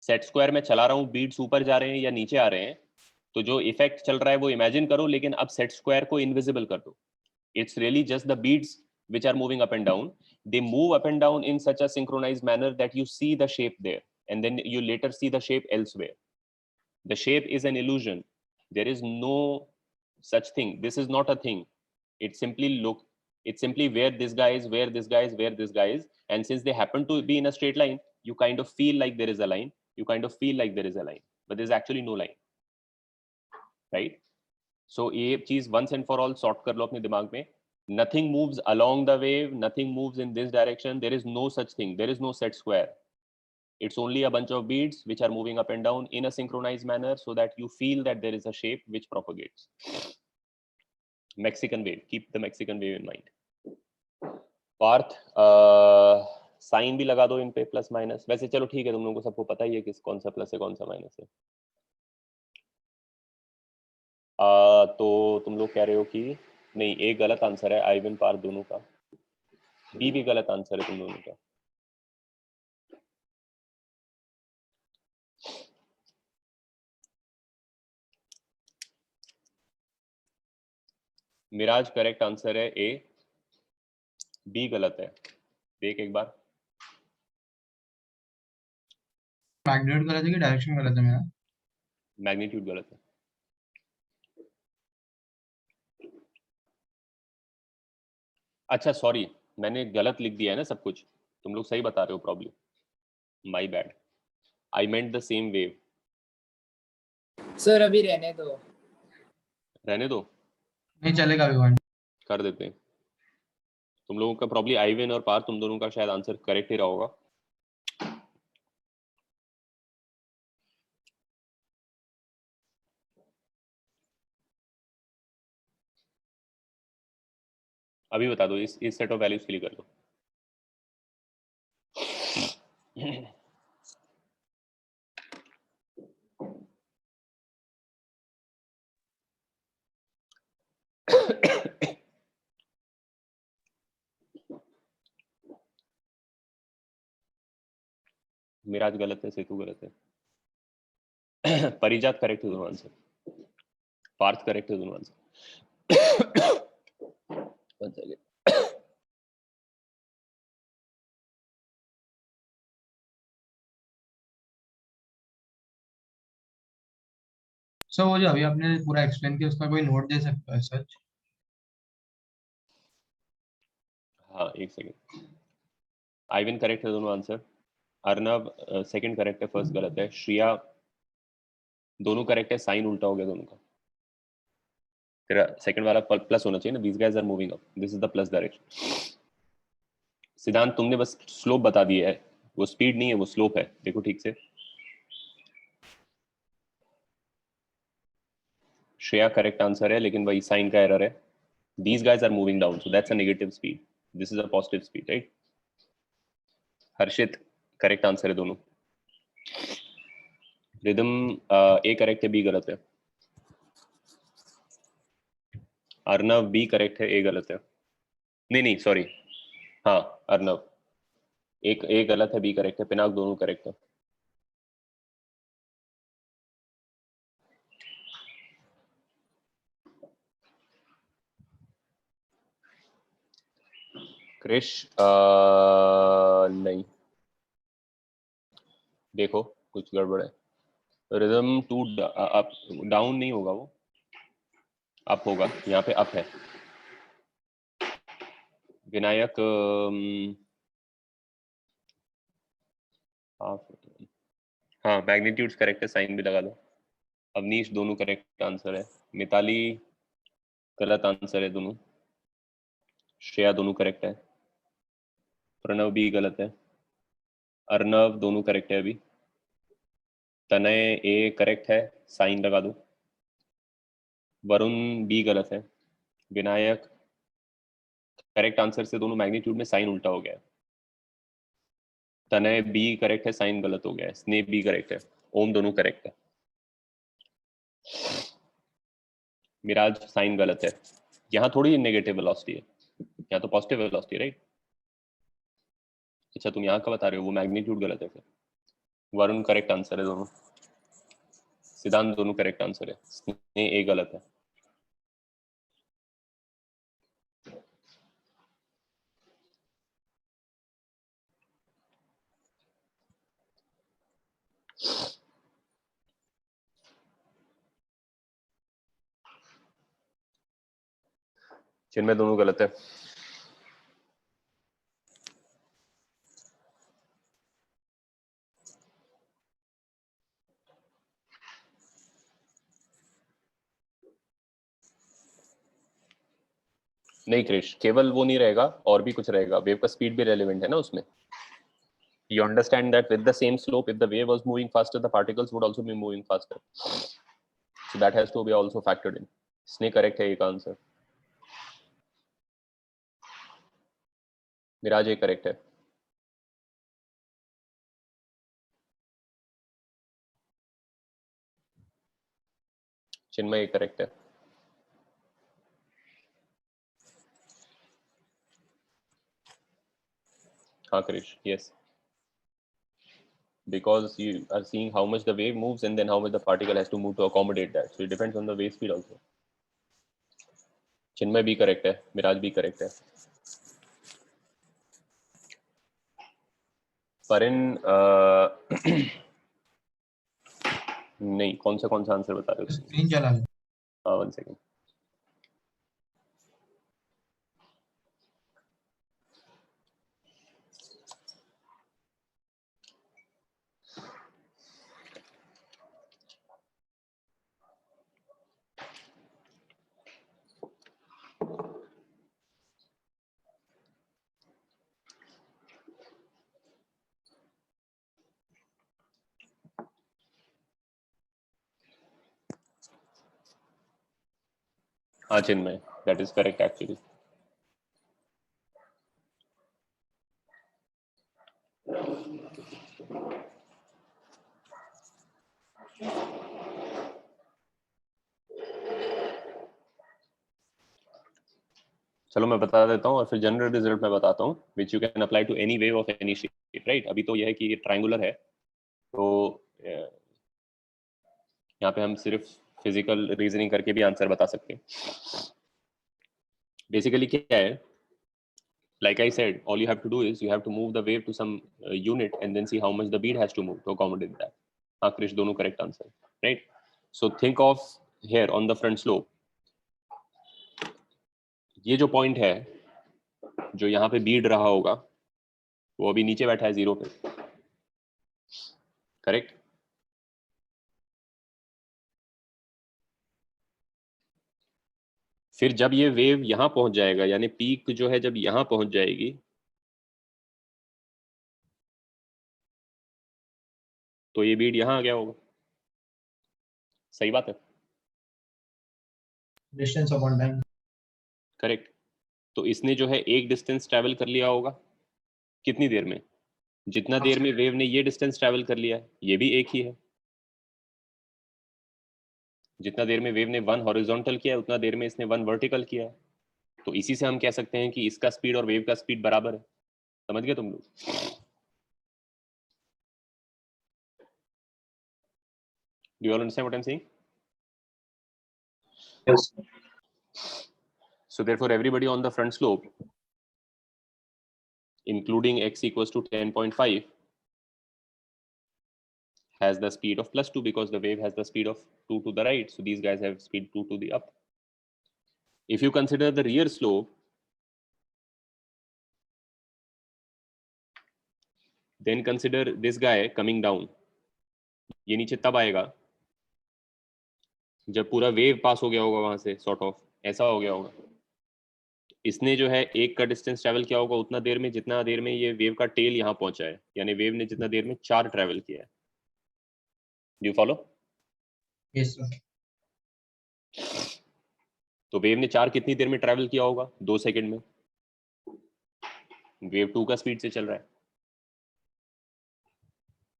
Set square में चला रहा हूँ, beads ऊपर जा रहे हैं या नीचे आ रहे हैं, तो जो इफेक्ट चल रहा है वो इमेजिन करो, लेकिन अब सेट स्क्वायर को इनविजिबल कर दो. It's really just the beads which are moving up and down. They move up and down in such a synchronized manner that you see the shape there, and then you later see the shape elsewhere. The shape is an illusion. There is no such thing. This is not a thing. It's simply where this guy is, where this guy is, where this guy is. And since they happen to be in a straight line, you kind of feel like there is a line. You kind of feel like there is a line, but there's actually no line. Right? So ये चीज once and for all sort कर लो अपने दिमाग में. Nothing moves along the wave. Nothing moves in this direction. There is no such thing. There is no set square. It's only a bunch of beads which are moving up and down in a synchronized manner so that you feel that there is a shape which propagates. Mexican wave. Keep the Mexican wave in mind. Parth, sine भी लगा दो इन पे plus minus. वैसे चलो ठीक है, तुम लोगों को सबको पता ही है किस कौन सा प्लस है कौन सा माइनस है. तो तुम लोग कह रहे हो कि नहीं, एक गलत आंसर है आइवन पार्थ दोनों का. बी भी गलत आंसर है तुम दोनों का. मिराज करेक्ट आंसर है ए, बी गलत है। देख एक बार। मैग्नीट्यूड गलत है कि डायरेक्शन गलत है मेरा? मैग्नीट्यूड गलत है। अच्छा सॉरी, मैंने गलत लिख दिया है ना सब कुछ, तुम लोग सही बता रहे हो problem, my bad, I meant the same wave. Sir अभी रहने दो। रहने दो, नहीं चलेगा विवान। कर देते हैं। तुम लोगों का प्रॉब्ली आईविन और पार, तुम दोनों का शायद आंसर करेक्ट ही रहा होगा। अभी बता दो, इस सेट ऑफ वैल्यूज के लिए कर लो। मिराज गलत है, सेतु गलत है। परिजात करेक्ट है दोनों आंसर, पार्थ करेक्ट है दोनों आंसर। One second. सर वो जो अभी आपने पूरा एक्सप्लेन किया उसका कोई नोट दे सकता है सच? हाँ एक सेकेंड। आइविन करेक्ट है दोनों आंसर, अर्नव सेकंड करेक्ट है, फर्स्ट गलत है, श्रिया दोनों करेक्ट है, साइन उल्टा हो गया दोनों का। तेरा सेकंड वाला प्लस होना चाहिए ना, these guys are moving up, this is the plus direction। सिद्धांत तुमने बस स्लोप बता दिया है, वो स्पीड नहीं है वो स्लोप है, देखो ठीक से। श्रेया करेक्ट आंसर है, लेकिन वही साइन का एरर है। these guys are moving down, so that's a negative speed, this is a positive speed, right? Harshit correct answer है दोनों। रिदम ए करेक्ट है, बी गलत है। अर्नव बी करेक्ट है, ए गलत है। नहीं नहीं सॉरी, हाँ अर्नव एक ए गलत है, बी करेक्ट है। पिनाक दोनों करेक्ट है। क्रिश नहीं, देखो कुछ गड़बड़ है। रिदम टू अप, डाउन नहीं होगा वो, अप होगा, यहाँ पे अप है। विनायक हाँ मैग्नीट्यूड्स करेक्ट है, साइन भी लगा दो। अवनीश दोनों करेक्ट आंसर है। मिताली गलत आंसर है दोनों। श्रेया दोनों करेक्ट है। प्रणव भी गलत है। अर्नव दोनों करेक्ट है अभी। तनय ए करेक्ट है, साइन लगा दो। वरुण बी गलत है। विनायक करेक्ट आंसर से दोनों मैग्नीट्यूड में साइन उल्टा हो गया है। तनय बी करेक्ट है, साइन गलत हो गया है। स्नेह बी करेक्ट है। ओम दोनों करेक्ट है। मिराज साइन गलत है। यहाँ थोड़ी नेगेटिव वेलोसिटी है, यहाँ तो पॉजिटिव वेलोसिटी, राइट? अच्छा तुम यहाँ का बता रहे हो, वो मैग्नीट्यूड गलत है फिर। वरुण करेक्ट आंसर है दोनों। सिद्धांत दोनों करेक्ट आंसर है। स्नेह ए गलत है। जिनमें दोनों गलत है। नहीं क्रिश, केवल वो नहीं रहेगा, और भी कुछ रहेगा। वेव का स्पीड भी रेलेवेंट है ना उसमें। You understand that with the same slope, if the wave was moving faster, the particles would also be moving faster. So that has to be also factored in. इसने correct है एक answer. Miraj A correct है। चिन्मय A correct है। हाँ Krrish, yes. Because you are seeing how much the wave moves and then how much the particle has to move to accommodate that. So it depends on the wave speed also. चिन्मय भी correct है, मिराज भी correct है। परिन नहीं, कौन सा answer बता रहे हो? स्क्रीन चला गया। हाँ, 1 सेकेंड। हाँ चिन्मय, दैट इज करेक्ट एक्चुअली। चलो मैं बता देता हूँ और फिर जनरल रिजल्ट मैं बताता हूँ, which you can apply to any wave of any shape, right. अभी तो यह है कि ये ट्राइंगुलर है, तो यहाँ पे हम सिर्फ फिजिकल रीजनिंग करके भी आंसर बता सकते हैं। बेसिकली क्या है, like I said, all you have to do is you have to move the wave to some unit and then see how much the bead has to move to accommodate that. हाँ क्रिश, दोनों correct answer, right? So think of here on the front slope, ये जो point है, जो यहाँ पे bead रहा होगा, वो अभी नीचे बैठा है 0 पे, correct? फिर जब ये वेव यहाँ पहुंच जाएगा, यानी पीक जो है जब यहाँ पहुंच जाएगी, तो ये बीड यहाँ आ गया होगा। सही बात है, डिस्टेंस अपॉन टाइम। करेक्ट। तो इसने जो है एक डिस्टेंस ट्रैवल कर लिया होगा, कितनी देर में? जितना देर में वेव ने ये डिस्टेंस ट्रैवल कर लिया है, ये भी एक ही है। जितना देर में वेव ने 1 हॉरिजॉन्टल किया है, उतना देर में इसने 1 वर्टिकल किया है। तो इसी से हम कह सकते हैं कि इसका स्पीड और वेव का स्पीड बराबर है। समझ गए तुम लोग? Do you all understand what I am saying? Yes. So therefore everybody on the front slope, including x equals to 10.5, has the speed of +2 because the wave has the speed of 2 to the right. So these guys have speed 2 to the up. If you consider the rear slope, then consider this guy coming down. ये नीचे तब आएगा जब पूरा wave पास हो गया होगा वहां से, सॉर्ट ऑफ ऐसा हो गया होगा। इसने जो है एक का डिस्टेंस ट्रैवल किया होगा उतना देर में जितना देर में ये वेव का टेल यहाँ पहुंचा है, यानी वेव ने जितना देर में 4 ट्रैवल किया है। Do you follow? Yes sir. तो वेव ने 4 कितनी देर में ट्रैवल किया होगा? 2 सेकंड में। वेव 2 का स्पीड से चल रहा है,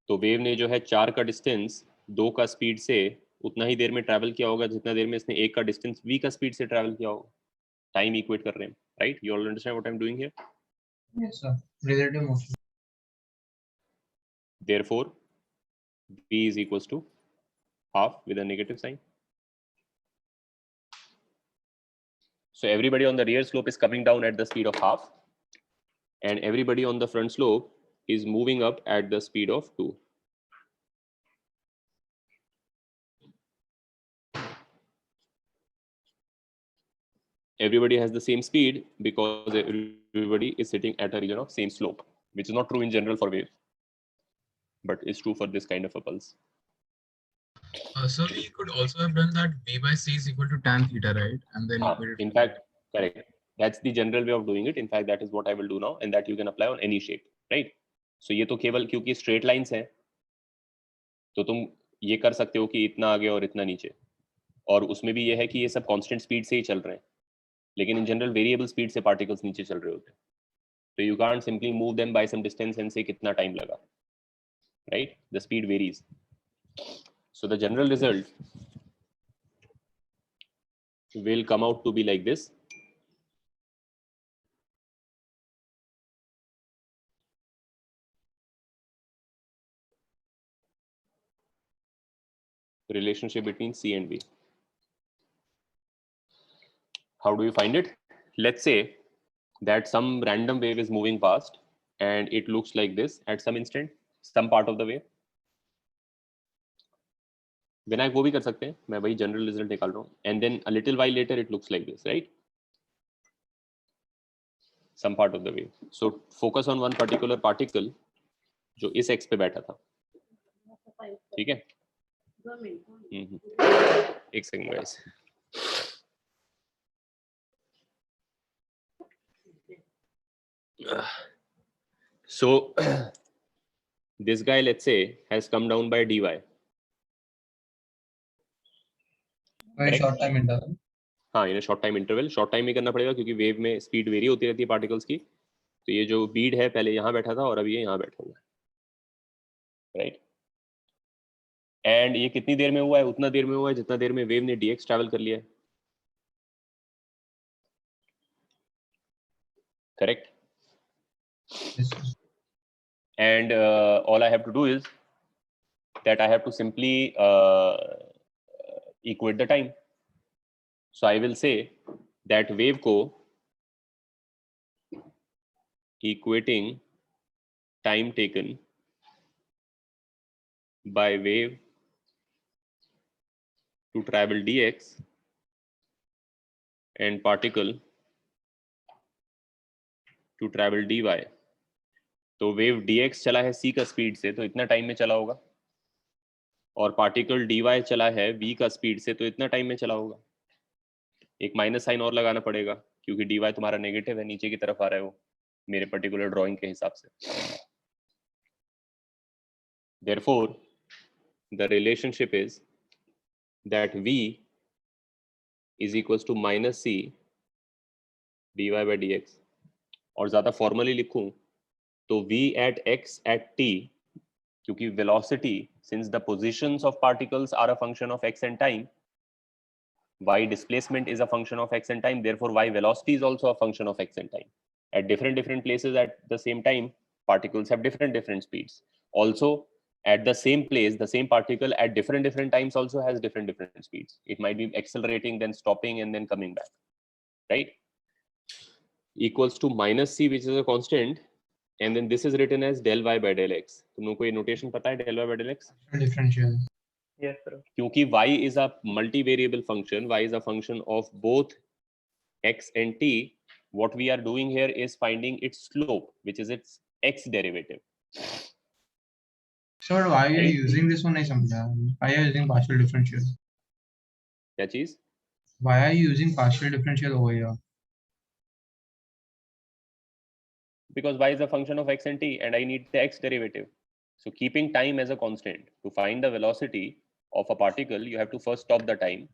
तो वेव ने जो है 4 का डिस्टेंस 2 का स्पीड से उतना ही देर में ट्रैवल किया होगा जितना देर में इसने 1 का डिस्टेंस v का स्पीड से ट्रैवल किया होगा। टाइम इक्वेट कर रहे हैं, right? You all understand what I am doing here? Yes sir, relative motion. Therefore v is equals to half with a negative sign. So everybody on the rear slope is coming down at the speed of half, and everybody on the front slope is moving up at the speed of 2. Everybody has the same speed because everybody is sitting at a region of same slope, which is not true in general for waves, but is true for this kind of a pulse. So we could also have done that v by c is equal to tan theta, right? And then equated In fact, correct. That's the general way of doing it. In fact, that is what I will do now, and that you can apply on any shape, right? So ये तो केवल क्योंकि straight lines हैं, तो तुम ये कर सकते हो कि इतना आगे और इतना नीचे, और उसमें भी ये है कि ये सब कांस्टेंट स्पीड से ही चल रहे हैं, लेकिन इन जनरल वेरिएबल स्पीड से पार्टिकल्स नीचे चल रहे होते हैं, तो you can't simply move them by some distance and say कितना टाइम लगा, राइट? The speed varies. So the general result will come out to be like this. Relationship between C and V. how do you find it? Let's say that some random wave is moving past and it looks like this at some instant, some part of the wave. Vinayak वो भी कर सकते हैं, मैं वही general result निकाल रहा हूँ. And then a little while later it looks like this, right? Some part of the wave. So focus on one particular particle जो इस x पे बैठा था. ठीक है? एक second guys. So this guy, let's say, has come down by dy. Very short time interval. हाँ, in short time interval. Short time ही करना पड़ेगा क्योंकि वेव में स्पीड वेरी होती रहती है पार्टिकल्स की. तो ये जो बीड है पहले यहाँ बैठा था और अब ये यहाँ बैठा हुआ है, राइट? एंड ये कितनी देर में हुआ है? उतना देर में हुआ है जितना देर में वेव ने dx ट्रैवल कर लिया है. Correct? Yes, sir. And all I have to do is that I have to simply equate the time. So I will say that wave को equating time taken by wave to travel dx and particle to travel dy. तो wave dx चला है c का speed से, तो इतना time में चला होगा, और पार्टिकल dy चला है v का स्पीड से, तो इतना टाइम में चला होगा. एक माइनस साइन और लगाना पड़ेगा क्योंकि dy तुम्हारा नेगेटिव है, नीचे की तरफ आ रहा है वो मेरे पर्टिकुलर ड्राइंग के हिसाब से. Therefore, the relationship is that v is equals to minus c dy by dx. और ज्यादा फॉर्मली लिखूं तो v at x at t, क्योंकि velocity, since the positions of particles are a function of x and time, y displacement is a function of x and time, therefore y velocity is also a function of x and time. At different places at the same time, particles have different speeds. Also, at the same place, the same particle at different times also has different speeds. It might be accelerating, then stopping, and then coming back, right? Equals to minus c, which is a constant, and then this is written as del y by del x. तुम लोगों को ये notation पता है del y by del x? Differential. Yes, sir. क्योंकि y is a multivariable function, y is a function of both x and t. What we are doing here is finding its slope, which is its x derivative. So why are you using this one? नहीं समझा. Why are you using partial differential? क्या चीज? Why are you using partial differential over here? Because y is a function of x and t, and I need the x derivative. So keeping time as a constant, to find the velocity of a particle, you have to first stop the time.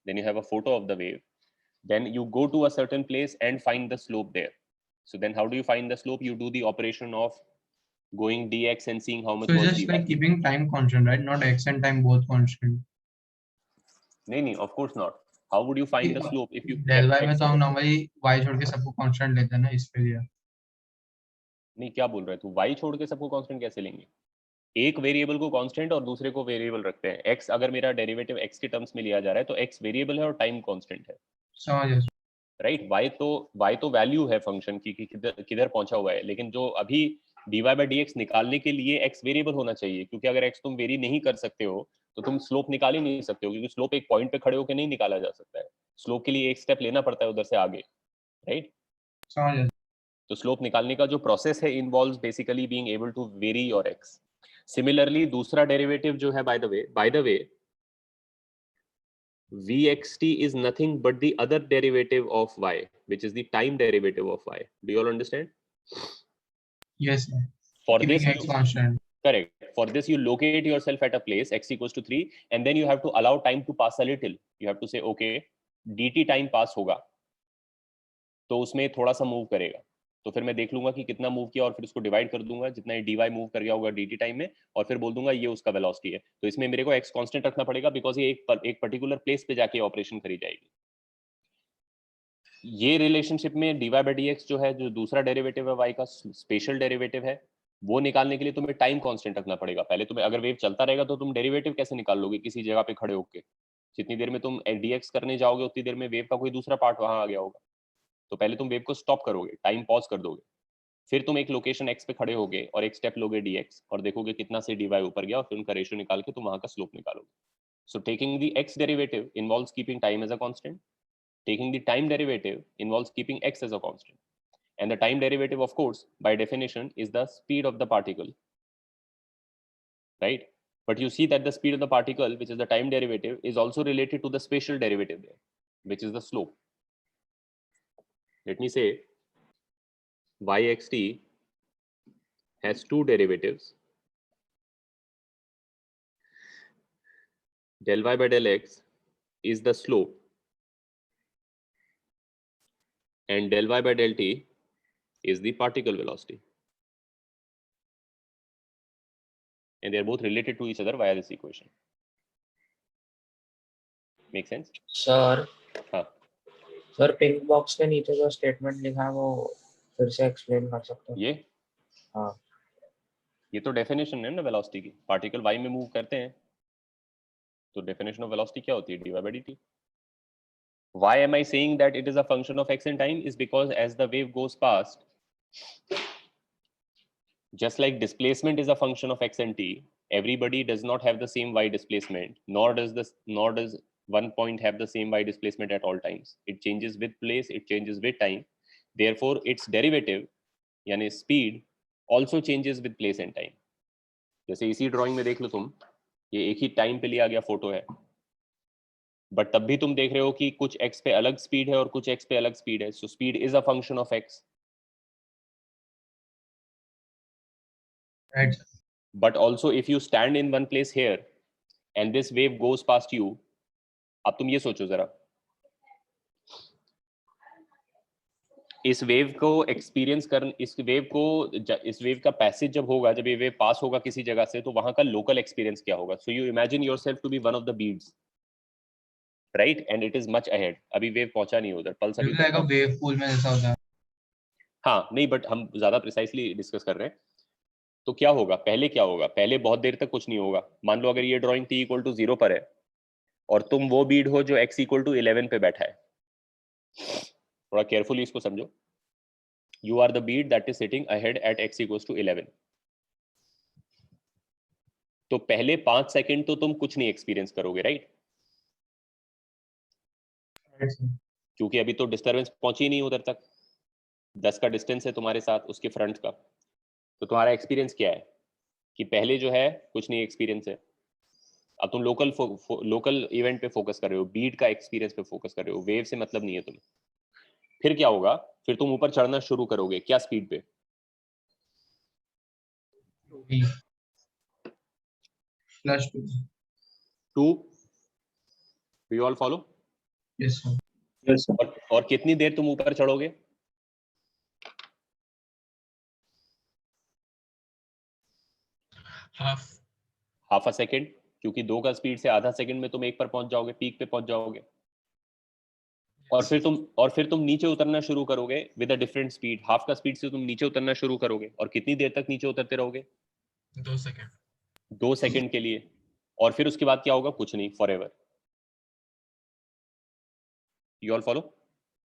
Then you have a photo of the wave. Then you go to a certain place and find the slope there. So then how do you find the slope? You do the operation of going dx and seeing how much So was just dy. like keeping time constant, right? Not x and time both constant. नहीं, of course not. How would you find the slope if you Del kept y में x तो हम constant? Normally y छोड़ के सबको constant लेते हैं ना, इस पे दिया. नहीं, क्या बोल रहे तू? y छोड़ के सबको कांस्टेंट कैसे लेंगे? एक वेरिएबल को कांस्टेंट और दूसरे को वेरिएबल रखते हैं. x अगर मेरा डेरिवेटिव x के टर्म्स में लिया जा रहा है तो x वेरिएबल है और टाइम कांस्टेंट है, समझ गया. राइट? y तो वैल्यू है फंक्शन की कि किधर पहुंचा हुआ है, लेकिन जो अभी dy by dx निकालने के लिए x वेरिएबल होना चाहिए, क्योंकि अगर x तुम वेरी नहीं कर सकते हो तो तुम स्लोप निकाल ही नहीं सकते हो, क्योंकि स्लोप एक पॉइंट पे खड़े होकर नहीं निकाला जा सकता है. स्लोप के लिए एक स्टेप लेना पड़ता है उधर से आगे, राइट? समझ गया. तो स्लोप निकालने का जो प्रोसेस है involves basically being able to vary your x. Similarly दूसरा डेरिवेटिव जो है, by the way vxt is nothing but the other derivative of y, which is the time derivative of y. Do you all understand? Yes, sir. For Keeping this, x constant. correct. For this, you locate yourself at a place x equals to 3, and then you have to allow time to pass a little. You have to say, okay, dt time pass होगा, तो उसमें थोड़ा सा move करेगा, तो फिर मैं देख लूंगा कि कितना मूव किया और फिर उसको डिवाइड कर दूंगा जितना ये dy मूव कर गया होगा dt टाइम में, और फिर बोल दूंगा ये उसका वेलोसिटी है. तो इसमें मेरे को x कांस्टेंट रखना पड़ेगा, बिकॉज ये एक पर्टिकुलर प्लेस पे जाके ऑपरेशन करी जाएगी. ये रिलेशनशिप में dy by dx जो है, जो दूसरा डेरिवेटिव है y का, स्पेशल डेरिवेटिव है, वो निकालने के लिए तुम्हें टाइम कांस्टेंट रखना पड़ेगा. पहले तुम्हें, अगर वेव चलता रहेगा तो तुम डेरिवेटिव कैसे निकाल लोगे किसी जगह पे खड़े होके? जितनी देर में तुम dx करने जाओगे उतनी देर में वेव का कोई दूसरा पार्ट वहां आ गया होगा। तो पहले तुम वेव को स्टॉप करोगे, टाइम पॉज कर दोगे, फिर तुम एक लोकेशन x पे खड़े होगे और एक स्टेप लोगे dx और देखोगे कितना से dy ऊपर गया और फिर उनका रेशियो निकाल के तुम वहां का स्लोप निकालोगे। So taking the x derivative involves keeping time as a constant. Taking the time derivative involves keeping x as a constant. And the time derivative, of course, by definition, is the speed of the particle. Right? But you see that the speed of the particle, which is the time derivative, is also related to the spatial derivative there, which is the slope. Let me say yxt has two derivatives. Del y by del x is the slope, and del y by del t is the particle velocity. And they are both related to each other via this equation. Make sense? Sir हाँ, sir pink box के नीचे जो statement लिखा है वो फिर से explain कर सकते हो? ये हाँ ये तो डेफिनेशन है ना वेलोसिटी की। पार्टिकल y में मूव करते हैं तो डेफिनेशन ऑफ वेलोसिटी क्या होती है? dy by dt. Why am I saying that it is a function of x and time? Is because as the wave goes past, just like displacement is a function of x and t, everybody does not have the same y displacement, nor does one point have the same y displacement at all times. It changes with place, it changes with time. Therefore, its derivative, यानी speed, also changes with place and time. जैसे इसी drawing में देख लो तुम, ये एक ही time पे लिया गया फोटो है, बट तब भी तुम देख रहे हो कि कुछ x पे अलग स्पीड है और कुछ x पे अलग स्पीड है. So speed is a function of x. Right. But also if you stand in one place here and this wave goes past you, अब तुम ये सोचो जरा, इस वेव को एक्सपीरियंस कर, इस वेव का पैसेज जब होगा, जब ये वेव पास होगा किसी जगह से, तो वहां का लोकल एक्सपीरियंस क्या होगा? So you imagine yourself to be one of the beads, right, and it is much ahead. अभी वेव पहुंचा नहीं उधर, पल्स अभी like a wave pool में जैसा होता है. हाँ नहीं, बट हम ज्यादा प्रिसाइसली डिस्कस कर रहे हैं. तो क्या होगा पहले? क्या होगा पहले? बहुत देर तक कुछ नहीं होगा. मान लो अगर ये ड्राइंग t इक्वल टू 0 पर है और तुम वो बीड हो जो x इक्वल टू 11 पे बैठा है. थोड़ा केयरफुली इसको समझो. You are the bead that is sitting ahead at x equals to 11. तो पहले 5 सेकंड तो तुम कुछ नहीं एक्सपीरियंस करोगे, राइट? Right, sir. क्योंकि अभी तो डिस्टर्बेंस पहुंची नहीं उधर तक. 10 का डिस्टेंस है तुम्हारे साथ उसके फ्रंट का. तो तुम्हारा एक्सपीरियंस क्या है कि पहले जो है कुछ नहीं एक्सपीरियंस है. अब तुम लोकल इवेंट पे फोकस कर रहे हो, बीट का एक्सपीरियंस पे फोकस कर रहे हो, वेव से मतलब नहीं है तुम्हें. फिर क्या होगा? फिर तुम ऊपर चढ़ना शुरू करोगे. क्या स्पीड पे? V plus 2. 2. Do you all follow? Yes, sir. Yes, sir. और कितनी देर तुम ऊपर चढ़ोगे? हाफ अ सेकेंड, क्योंकि 2 का स्पीड से आधा सेकंड में तुम 1 पर पहुंच जाओगे, पीक पे पहुंच जाओगे. और फिर तुम नीचे उतरना शुरू करोगे with a different speed. Half का स्पीड से तुम नीचे उतरना शुरू करोगे. और कितनी देर तक नीचे उतरते रहोगे? 2 सेकंड. 2 सेकंड के लिए. और फिर उसके बाद क्या होगा? कुछ नहीं, for ever. You all follow?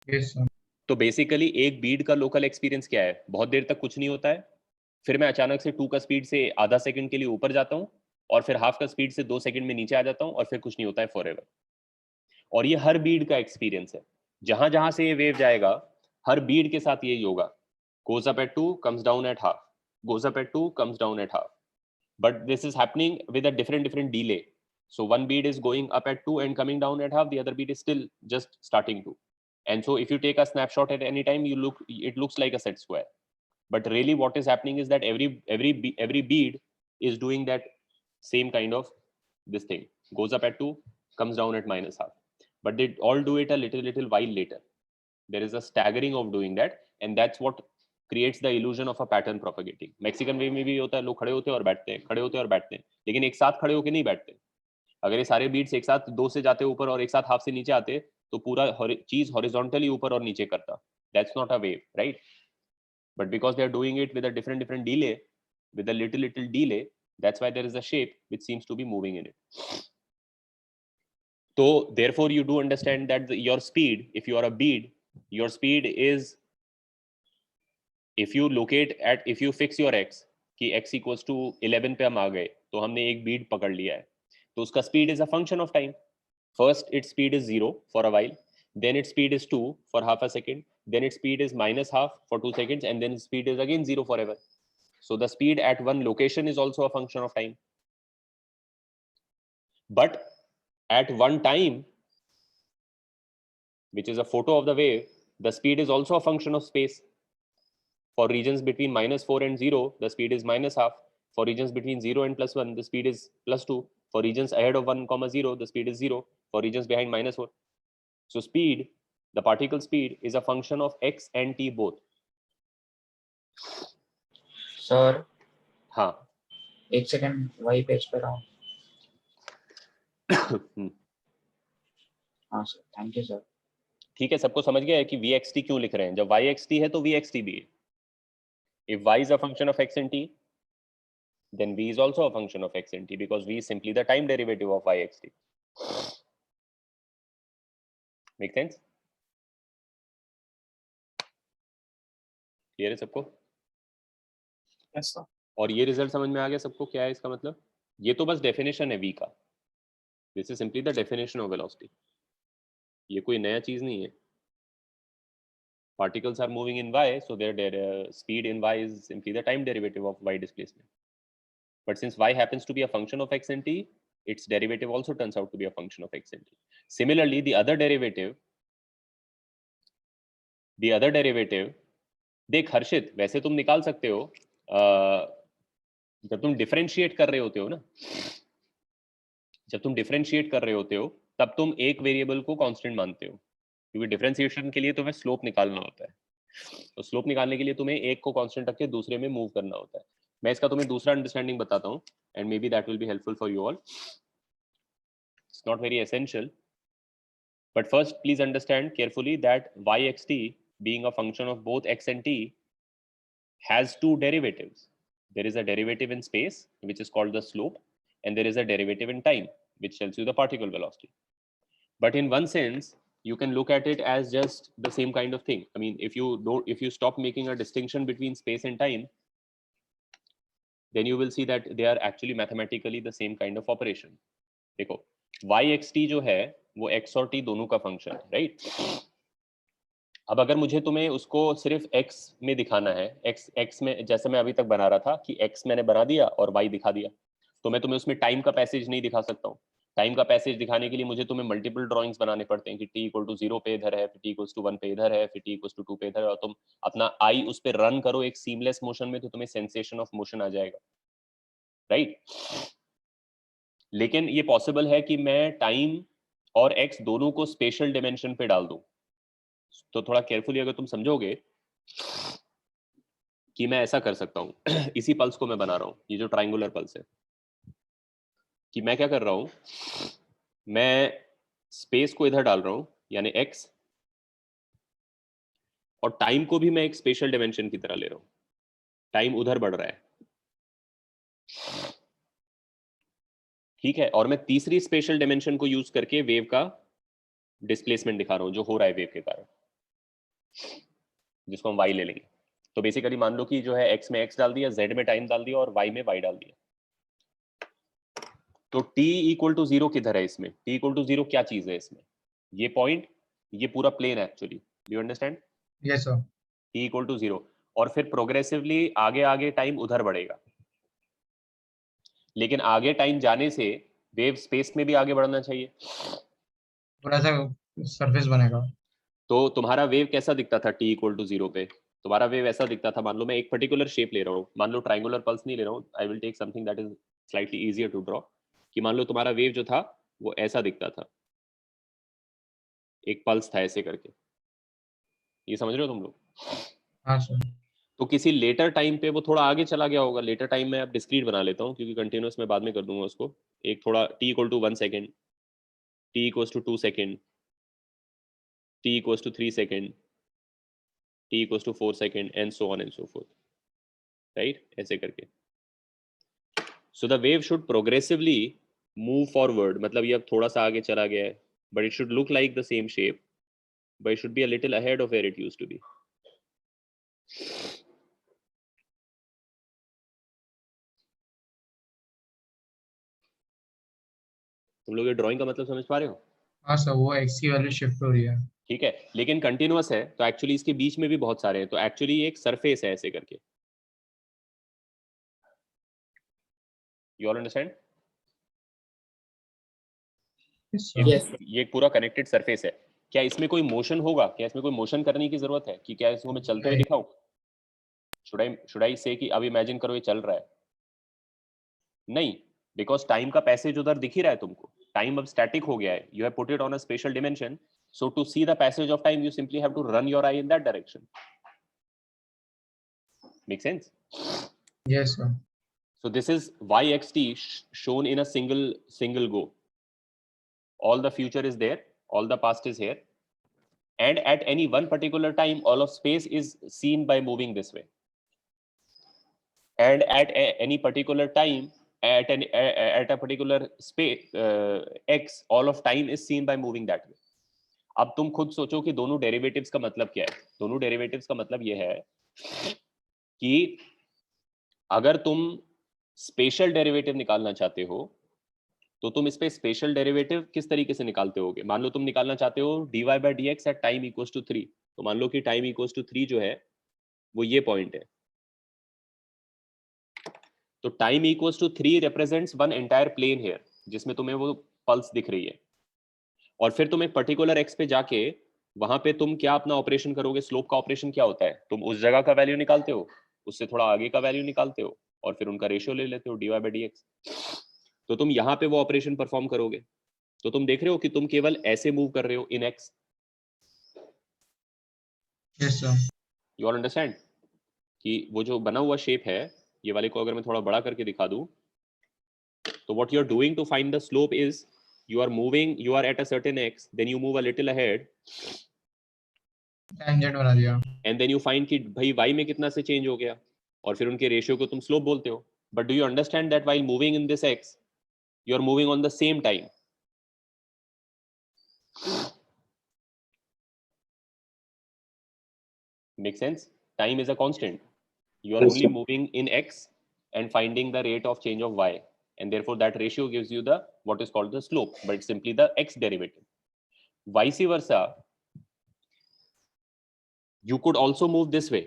Yes, sir. तो बेसिकली एक बीड का लोकल एक्सपीरियंस क्या है? बहुत देर तक कुछ नहीं होता है, फिर मैं अचानक से 2 का स्पीड से आधा सेकंड के लिए ऊपर जाता हूं, और फिर हाफ का स्पीड से 2 सेकंड में नीचे आ जाता हूं, और फिर कुछ नहीं होता है फॉर एवर. और ये हर बीड का एक्सपीरियंस है. जहां जहां से ये वेव जाएगा, हर बीड के साथ यही होगा. goes up at 2, comes down at half, goes up at 2, comes down at half. But this is happening with a different delay. So one bead is going up at 2 and coming down at half, the other bead is still just starting to. And so if you take a snapshot at any time, it looks like a set square. But really what is happening is that every bead is doing that same kind of this thing. Goes up at 2, comes down at minus half. But they all do it a little while later. There is a staggering of doing that, and that's what creates the illusion of a pattern propagating. Mexican wave में भी होता है, लोग खड़े होते हैं और बैठते हैं, खड़े होते हैं और बैठते हैं, लेकिन एक साथ खड़े होके नहीं बैठते. अगर ये सारे बीट्स एक साथ 2 से जाते ऊपर और एक साथ हाफ से नीचे आते, तो पूरा चीज हॉरिजॉन्टली ऊपर और नीचे करता. That's not a wave, right? But because they are doing it with a different delay, with a little delay, that's why there is a shape which seems to be moving in it. तो therefore you do understand that your speed, if you are a bead, your speed is, if you fix your x कि x equals to 11 पे हम आ गए, तो हमने एक bead पकड़ लिया है, तो उसका speed is a function of time. First its speed is 0 for a while, then its speed is 2 for half a second, then its speed is minus half for 2 seconds, and then its speed is again 0 forever. So the speed at one location is also a function of time. But at one time, which is a photo of the wave, the speed is also a function of space. For regions between -4 and 0, the speed is minus half. For regions between 0 and +1, the speed is +2. For regions ahead of 1, 0, the speed is 0. For regions behind -4. So speed, the particle speed, is a function of x and t both. Sir हाँ. एक second वही page पे रहा हूँ. हाँ sir, thank you sir. ठीक है, सबको समझ गया है कि vxt क्यों लिख रहे हैं? जब yxt है तो vxt भी है. If y is a function of x and t, then v is also a function of x and t, because v is simply the time derivative of yxt. Make sense? Clear है सबको? Yes sir. और ये result समझ में आ गया सबको? क्या है इसका मतलब? ये तो बस डेफिनेशन है v का. This is simply the definition of velocity. ये कोई नया चीज नहीं है. Particles are moving in y, so their speed in y is simply the time derivative of y displacement. But since y happens to be a function of x and t, its derivative also turns out to be a function of x and t. Similarly, the other derivative, देख हर्षित, वैसे तुम निकाल सकते हो जब तुम differentiate कर रहे होते हो ना, तब तुम एक वेरिएबल को कांस्टेंट मानते हो, क्योंकि डिफरेंशिएशन के लिए तुम्हें स्लोप निकालना होता है. तो स्लोप निकालने के लिए तुम्हें एक को कांस्टेंट रख के दूसरे में मूव करना होता है. मैं इसका तुम्हें दूसरा अंडरस्टैंडिंग बताता हूँ, and may be that will be helpful for you all. It's not very essential, but first please understand carefully that yxt being a function of both x and t has two derivatives. There is a derivative in space, which is called the slope, and there is a derivative in time, which tells you the particle velocity. But in one sense, you can look at it as just the same kind of thing. I mean, if you stop making a distinction between space and time, then you will see that they are actually mathematically the same kind of operation. देखो, yxt जो है वो x और t दोनों का function है, right? अब अगर मुझे तुम्हें उसको सिर्फ x में दिखाना है, x में जैसे मैं अभी तक बना रहा था कि x मैंने बना दिया और y दिखा दिया, तो मैं तुम्हें उसमें टाइम का पैसेज नहीं दिखा सकता हूँ. टाइम का पैसेज दिखाने के लिए मुझे तुम्हें मल्टीपल ड्राइंग्स बनाने पड़ते हैं कि t इक्वल टू 0 पे इधर है, फिर t इक्वल टू 1 पे इधर है, फिर t इक्वल टू 2 पे इधर है, और तुम अपना आई उस पर रन करो एक सीमलेस मोशन में, तो तुम्हें सेंसेशन ऑफ मोशन आ जाएगा, राइट? लेकिन ये पॉसिबल है कि मैं टाइम और x दोनों को स्पेशल डिमेंशन पे डाल दूं. तो थोड़ा केयरफुली अगर तुम समझोगे कि मैं ऐसा कर सकता हूं इसी पल्स को मैं बना रहा हूं, ये जो ट्रायंगुलर पल्स है, कि मैं क्या कर रहा हूं, मैं स्पेस को इधर डाल रहा हूं यानी x, और टाइम को भी मैं एक स्पेशल डिमेंशन की तरह ले रहा हूं. टाइम उधर बढ़ रहा है, ठीक है, और मैं तीसरी स्पेशल डिमेंशन को यूज करके वेव का डिस्प्लेसमेंट दिखा रहा हूं जो हो रहा है वेव के कारण, जिसको हम y ले लेंगे. तो बेसिकली मान लो कि जो है x में x डाल दिया, z में टाइम डाल दिया और y में y डाल दिया. तो t इक्वल टू 0 किधर है इसमें? t इक्वल टू 0 क्या चीज है इसमें? ये पॉइंट, ये पूरा plane actually. Do you understand? Yes sir. t equal to 0, और फिर प्रोग्रेसिवली आगे आगे टाइम उधर बढ़ेगा, लेकिन आगे टाइम जाने से वेव स्पेस में भी आगे बढ़ना चाहिए. थोड़ा सा सरफेस बनेगा. तो तुम्हारा वेव कैसा दिखता था t इक्वल टू 0 पे? तुम्हारा वेव ऐसा दिखता था, मान लो मैं एक पर्टिकुलर शेप ले रहा हूँ, मान लो ट्रायंगुलर पल्स नहीं ले रहा हूँ, I will take something that is slightly easier to draw, कि मान लो तुम्हारा वेव जो था वो ऐसा दिखता था, एक पल्स था ऐसे करके. ये समझ रहे हो तुम लोग? हाँ सर. तो किसी लेटर टाइम पे वो थोड़ा आगे चला गया होगा. लेटर टाइम में अब डिस्क्रीट बना लेता हूँ क्योंकि कंटिन्यूअस में बाद में कर दूंगा उसको. एक थोड़ा t equal to 1 second, t equal to 2 second, t equal to 3 second, t equals to 4 second, and so on and so forth, right? ऐसे करके. So the wave should progressively move forward. मतलब ये अब थोड़ा सा आगे चला गया है, but it should look like the same shape, but it should be a little ahead of where it used to be. तुम लोग ये ड्राइंग का मतलब समझ पा रहे हो? हाँ सर, वो x की वैल्यू शिफ्ट हो रही है। ठीक है, लेकिन कंटिन्यूअस है तो एक्चुअली इसके बीच में भी बहुत सारे हैं, तो एक्चुअली एक सरफेस है ऐसे करके। You all understand? Yes. ये एक पूरा कनेक्टेड सरफेस है। क्या इसमें कोई मोशन होगा? क्या इसमें कोई मोशन करने की जरूरत है कि क्या इसको मैं चलते हुए दिखाऊं? शुड आई से कि अब इमेजिन करो ये चल रहा है? नहीं, बिकॉज टाइम का पैसेज उधर दिख ही रहा है तुमको। टाइम अब स्टैटिक हो गया है, you have put it on a special dimension, so to see the passage of time you simply have to run your eye in that direction. Make sense? Yes sir. So this is yxt shown in a single go. All the future is there, all the past is here, and at any one particular time all of space is seen by moving this way, and at any particular time at a particular space x all of time is seen by moving that way. अब तुम खुद सोचो कि दोनों derivatives का मतलब क्या है। दोनों डेरिवेटिव्स का मतलब ये है कि अगर तुम स्पेशल डेरिवेटिव निकालना चाहते हो तो तुम इस पे स्पेशल डेरिवेटिव किस तरीके से निकालते होगे। मान लो तुम निकालना चाहते हो dy by dx at time equals to 3, तो मान लो कि टाइम इक्वल्स टू 3 जो है वो ये पॉइंट है, तो time equals to 3 represents one entire plane here जिसमें तुम्हें वो पल्स दिख रही है, और फिर तुम एक पर्टिकुलर एक्स पे जाके वहां पे तुम क्या अपना ऑपरेशन करोगे। स्लोप का ऑपरेशन क्या होता है? तुम उस जगह का वैल्यू निकालते हो, उससे थोड़ा आगे का वैल्यू निकालते हो, और फिर उनका रेशियो ले लेते हो dy by dx। तो तुम यहाँ पे वो ऑपरेशन परफॉर्म करोगे, तो तुम देख रहे हो कि तुम केवल ऐसे मूव कर रहे हो इन x। Yes sir. You all understand कि वो जो बना हुआ शेप है, ये वाले को अगर मैं थोड़ा बड़ा करके दिखा दूं, तो what you are doing to find the slope is you are at a certain x, then you move a little ahead, Tangent बना दिया। and then you find कि भाई y में कितना से चेंज हो गया, और फिर उनके रेशियो को तुम स्लोप बोलते हो। But do you understand that while moving in this x, you are moving on the same time? Make sense? Time is a constant. You are Yes, only sir. moving in x and finding the rate of change of y, and therefore that ratio gives you the what is called the slope, but it's simply the x derivative. Vice versa, you could also move this way.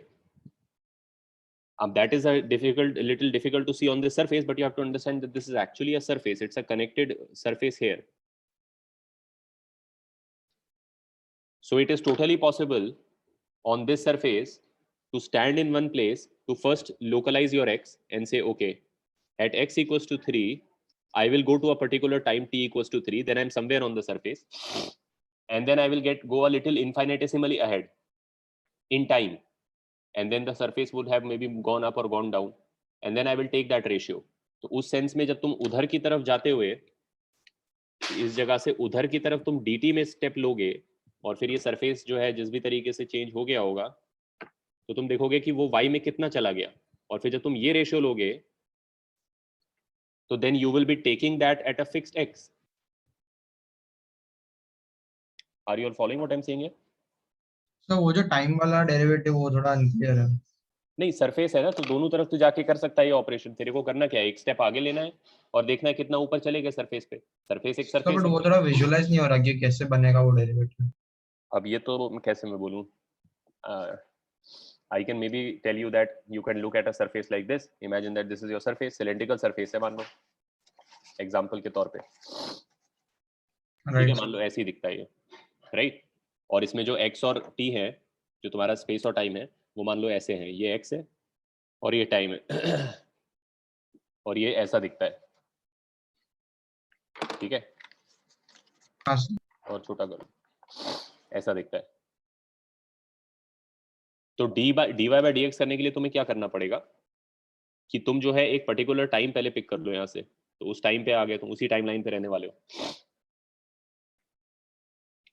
That is a little difficult to see on this surface, but you have to understand that this is actually a surface. It's a connected surface here. So it is totally possible on this surface to stand in one place, to first localize your x and say, okay, at x equals to 3, I will go to a particular time t equals to 3, then I'm somewhere on the surface, and then I will go a little infinitesimally ahead in time, and then the surface would have maybe gone up or gone down, and then I will take that ratio. तो उस sense में जब तुम उधर की तरफ जाते हुए इस जगह से उधर की तरफ तुम dt में स्टेप लोगे, और फिर ये सरफेस जो है जिस भी तरीके से चेंज हो गया होगा, तो तुम देखोगे कि वो y में कितना चला गया, और फिर जब तुम ये रेशियो लोगे तो then you will be taking that at a fixed x. Are you all following what I'm saying here? So वो जो टाइम वाला डेरिवेटिव वो थोड़ा अनक्लियर है। नहीं, सरफेस है ना, तो दोनों तरफ तो जाके कर सकता है ये ऑपरेशन। तेरे को करना क्या है, एक स्टेप आगे लेना है और देखना है कितना ऊपर चलेगा सरफेस पे। सरफेस एक तो सरफेस बट है। वो थोड़ा विजुअलाइज नहीं हो रहा कि कैसे बनेगा वो डेरिवेटिव। अब ये तो कैसे मैं बोलूं, I can maybe tell you that you can look at a surface like this. Imagine that this is your surface, cylindrical surface है मान लो, एग्जाम्पल के तौर पे, ठीक है, मान लो ऐसे ही दिखता है ये, राइट। और इसमें जो x और t है, जो तुम्हारा स्पेस और टाइम है, वो मान लो ऐसे हैं, ये x है और ये टाइम है और ये ऐसा दिखता है, ठीक है, हाँ सर। और छोटा करो, ऐसा दिखता है। तो dy by dx करने के लिए तुम्हें क्या करना पड़ेगा कि तुम जो है एक पर्टिकुलर टाइम पहले पिक कर लो यहाँ से, तो उस टाइम पे आ गए, तुम उसी टाइम लाइन पे रहने वाले हो,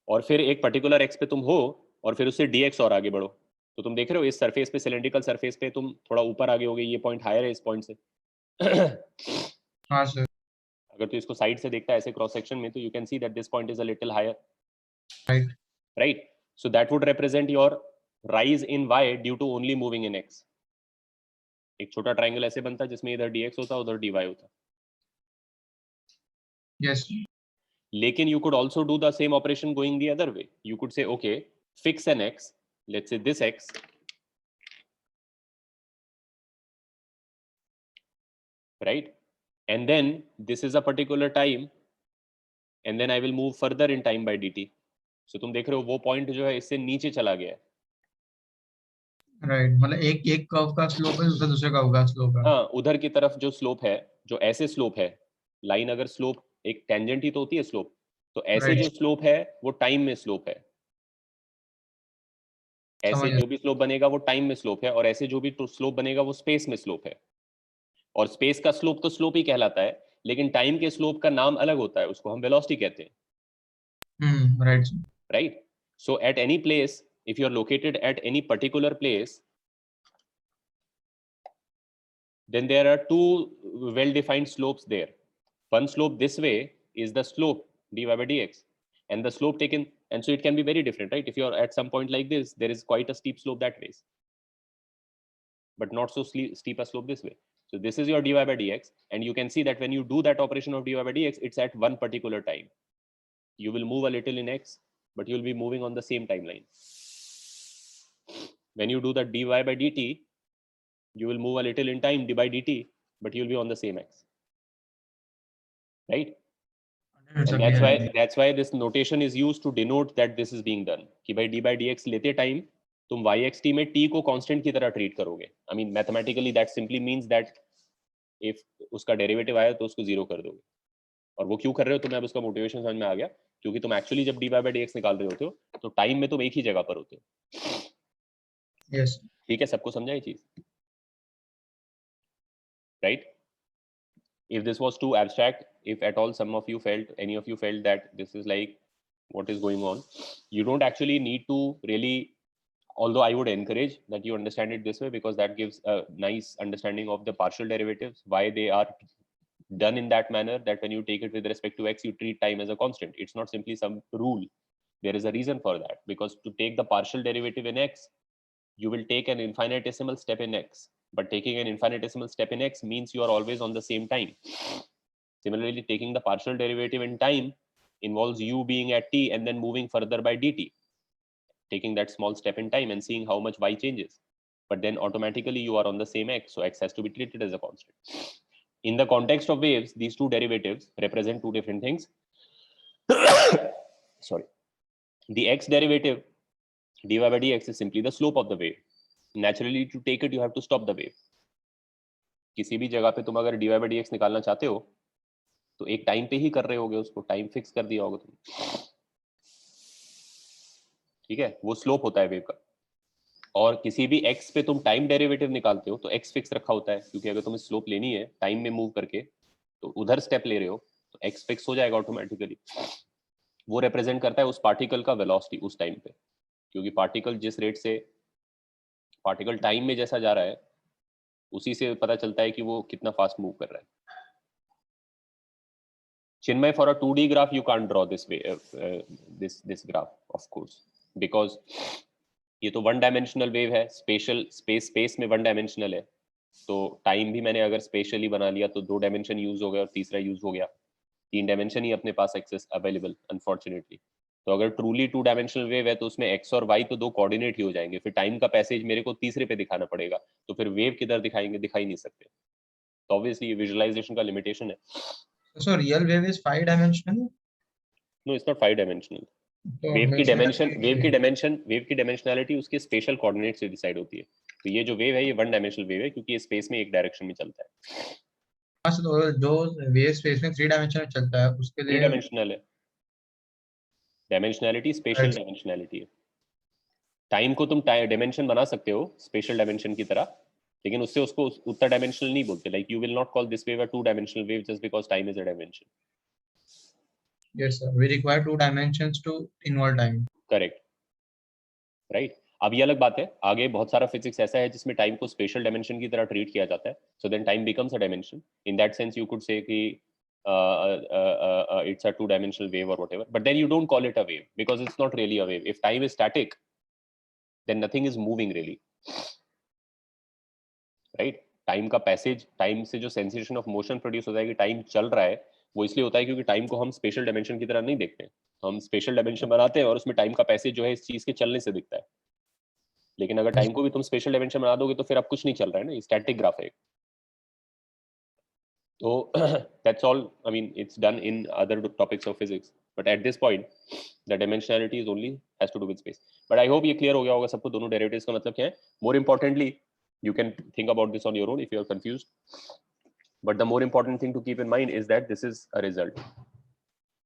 और फिर एक पर्टिकुलर x पे तुम हो, और फिर उससे dx और आगे बढ़ो, तो तुम देख रहे हो इस सरफेस पे, सिलेंड्रिकल सरफेस पे तुम थोड़ा ऊपर आगे हो गए, ये पॉइंट हायर है इस पॉइंट से। हाँ सर। अगर तू इसको साइड से देखता है ऐसे क्रॉस सेक्शन में, तो you can see that this point is a little higher, Right. right? So that would represent your rise in y due to only moving in x. एक छोटा ट्रायंगल ऐसे बनता है जिसमें इधर dx होता उधर dy होता. Yes. लेकिन you could also do the same operation going the other way. You could say, okay, fix an x, let's say this x, right? And then this is a particular time, and then I will move further in time by dt. So तुम देख रहे हो वो point जो है इससे नीचे चला गया है. Right. मतलब एक कर्व का स्लोप है, दूसरा दूसरे कर्व का स्लोप है. हाँ, उधर की तरफ जो स्लोप है, जो ऐसे स्लोप है, लाइन अगर स्लोप एक टेंजेंट ही तो होती है स्लोप, तो ऐसे Right. जो स्लोप है वो टाइम में स्लोप है. ऐसे समझ जो भी स्लोप बनेगा वो टाइम में स्लोप है, और ऐसे जो भी स्लोप बनेगा वो स्पेस में स्लोप है. और स्पेस का स्लोप तो स्लोप ही कहलाता है, लेकिन टाइम के स्लोप का नाम अलग होता है, उसको हम वेलोसिटी कहते हैं. Right. Right? So at any place, if you are located at any particular place, then there are two well-defined slopes there. One slope this way is the slope dy by dx, and the slope taken, and so it can be very different, right? If you are at some point like this, there is quite a steep slope that way, but not so steep a slope this way. So this is your dy by dx, and you can see that when you do that operation of dy by dx, it's at one particular time. You will move a little in x, but you will be moving on the same timeline. When you do the dy by dt, you will move a little in time d by dt, but you will be on the same x, right? And that's why this notation is used to denote that this is being done. कि भाई d by dx लेते time तुम yxt में t को constant की तरह treat करोगे. I mean mathematically that simply means that if उसका derivative आया तो उसको zero कर दोगे. और वो क्यों कर रहे हो तुम्हें अब उसका मोटिवेशन समझ में आ गया, क्योंकि तुम एक्चुअली जब dy by dx निकाल रहे होते हो तो टाइम में तुम एक ही जगह पर होते हो. Yes. ठीक है, सबको समझा ये चीज, right? If this was too abstract, if at all any of you felt that this is like what is going on, you don't actually need to really, although I would encourage that you understand it this way, because that gives a nice understanding of the partial derivatives, why they are done in that manner, that when you take it with respect to x, you treat time as a constant. It's not simply some rule. There is a reason for that, because to take the partial derivative in x, you will take an infinitesimal step in x. But taking an infinitesimal step in x means you are always on the same time. Similarly, taking the partial derivative in time involves you being at t and then moving further by dt, taking that small step in time and seeing how much y changes. But then automatically you are on the same x, so x has to be treated as a constant. In the context of waves, these two derivatives represent two different things. Sorry. The x derivative dy by dx is simply the slope of the wave. Naturally, to take it, you have to stop the wave. किसी भी जगह पे तुम अगर dy by dx निकालना चाहते हो तो एक टाइम पे ही कर रहे होगे, उसको टाइम फिक्स कर दिया होगा तुम. ठीक है, वो स्लोप होता है वेव का. और किसी भी x पे तुम टाइम डेरिवेटिव निकालते हो तो x फिक्स रखा होता है, क्योंकि अगर तुम्हें स्लोप लेनी है टाइम में मूव करके तो उधर स्टेप ले रहे हो तो x फिक्स हो जाएगा ऑटोमेटिकली. वो रिप्रेजेंट करता है उस पार्टिकल का वेलोसिटी उस टाइम पे, क्योंकि पार्टिकल जिस रेट से पार्टिकल टाइम में जैसा जा रहा है उसी से पता चलता है कि वो कितना फास्ट मूव कर रहा है. Chinmay, for a 2D graph you can't draw this way, this graph of course, because ये तो वन डायमेंशनल वेव है, स्पेस में वन डायमेंशनल है, तो टाइम भी मैंने अगर स्पेशली बना लिया तो 2 डायमेंशन यूज हो गया और तीसरा यूज हो गया. 3 डायमेंशन ही अपने पास एक्सेस अवेलेबल अनफॉर्चुनेटली. तो अगर ट्रूली 2 डायमेंशनल वेव है तो उसमें x और y तो 2 कोऑर्डिनेट ही हो जाएंगे, फिर टाइम का पैसेज मेरे को तीसरे पे दिखाना पड़ेगा, तो फिर वेव किधर दिखाएंगे, दिखाई नहीं सकते. तो ऑब्वियसली ये विजुअलाइजेशन का लिमिटेशन है. So real wave is 5-dimensional? No, it's not 5 dimensional. तो वेव की हमेशा डायमेंशनलिटी उसके स्पेशल कोऑर्डिनेट से डिसाइड होती है. तो ये जो वेव है ये 1 डायमेंशनल वेव है, क्योंकि ये स्पेस में एक डायरेक्शन में चलता है. जो वेव स्पेस में 3 डायमेंशन में चलता है उसके 3 लिए डायमेंशनल है. डायमेंशनलिटी स्पेशल डायमेंशनलिटी है. टाइम को तुम डायमेंशन बना सकते हो स्पेशल डायमेंशन की तरह, लेकिन उससे उसको उतना डायमेंशनल नहीं बोलते. Like you will not call this wave a 2 dimensional wave just because time is a dimension. Yes sir, we require 2 dimensions to involve time. Correct, right. अब ये अलग बात है, आगे बहुत सारा फिजिक्स ऐसा है जिसमें टाइम को स्पेशल डायमेंशन की तरह ट्रीट किया जाता है. So then time becomes a dimension. In that sense you could say कि it's a two-dimensional wave or whatever, but then you don't call it a wave because it's not really a wave. If time is static, then nothing is moving really, right? Time का passage, time से जो sensation of motion produce होता है कि time चल रहा है, वो इसलिए होता है क्योंकि टाइम को हम स्पेशल डायमेंशन की तरह नहीं देखते हैं. हम स्पेशल डायमेंशन बनाते हैं और उसमें टाइम का पैसेज जो है इस चीज के चलने से दिखता है. लेकिन अगर टाइम को भी तुम स्पेशल डायमेंशन बना दोगे तो फिर अब कुछ नहीं चल रहा है ना, स्टैटिक ग्राफ है. So that's all. I mean, it's done in other topics of physics, but at this point, the dimensionality is only has to do with space. But I hope ये clear हो गया होगा सबको दोनों derivatives का मतलब क्या है. More importantly, you can think about this on your own if you are confused. But the more important thing to keep in mind is that this is a result.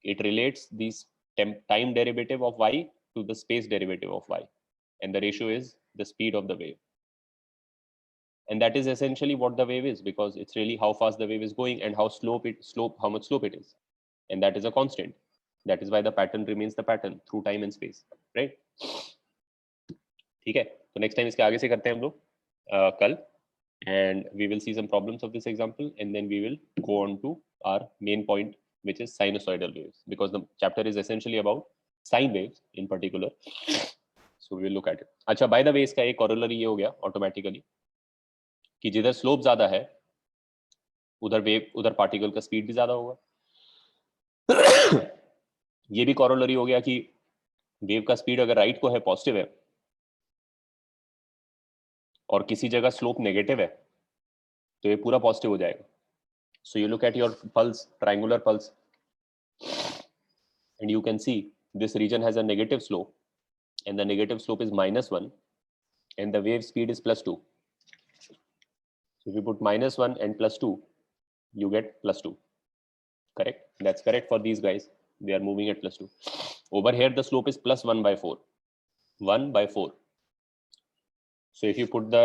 It relates this time derivative of y to the space derivative of y, and the ratio is the speed of the wave. And that is essentially what the wave is, because it's really how fast the wave is going and how much slope it is, and that is a constant. That is why the pattern remains the pattern through time and space, right? ठीक है, तो next time इसके आगे से करते हैं हम लोग कल, and we will see some problems of this example, and then we will go on to our main point, which is sinusoidal waves, because the chapter is essentially about sine waves in particular. So we will look at it. अच्छा, by the way, इसका एक corollary ये हो गया automatically कि जिधर slope ज्यादा है उधर पार्टिकल का स्पीड भी ज्यादा होगा. ये भी कॉरोलरी हो गया कि वेव का स्पीड अगर राइट को है, पॉजिटिव है, और किसी जगह स्लोप नेगेटिव है, तो ये पूरा पॉजिटिव हो जाएगा. So you look at your pulse, triangular pulse, and you can see this region has a negative slope, and the negative slope is -1, and the wave speed is +2. So if you put -1 and +2, you get +2. Correct? That's correct for these guys. They are moving at +2. Over here, the slope is +1/4. 1/4. So if you put the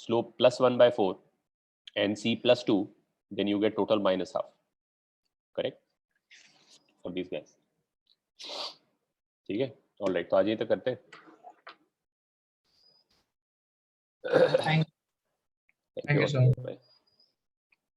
slope +1/4 and C +2, then you get total -1/2. Correct? For these guys. ठीक है? All right. तो आज ये तक करते हैं. Thank you, sir. Bye.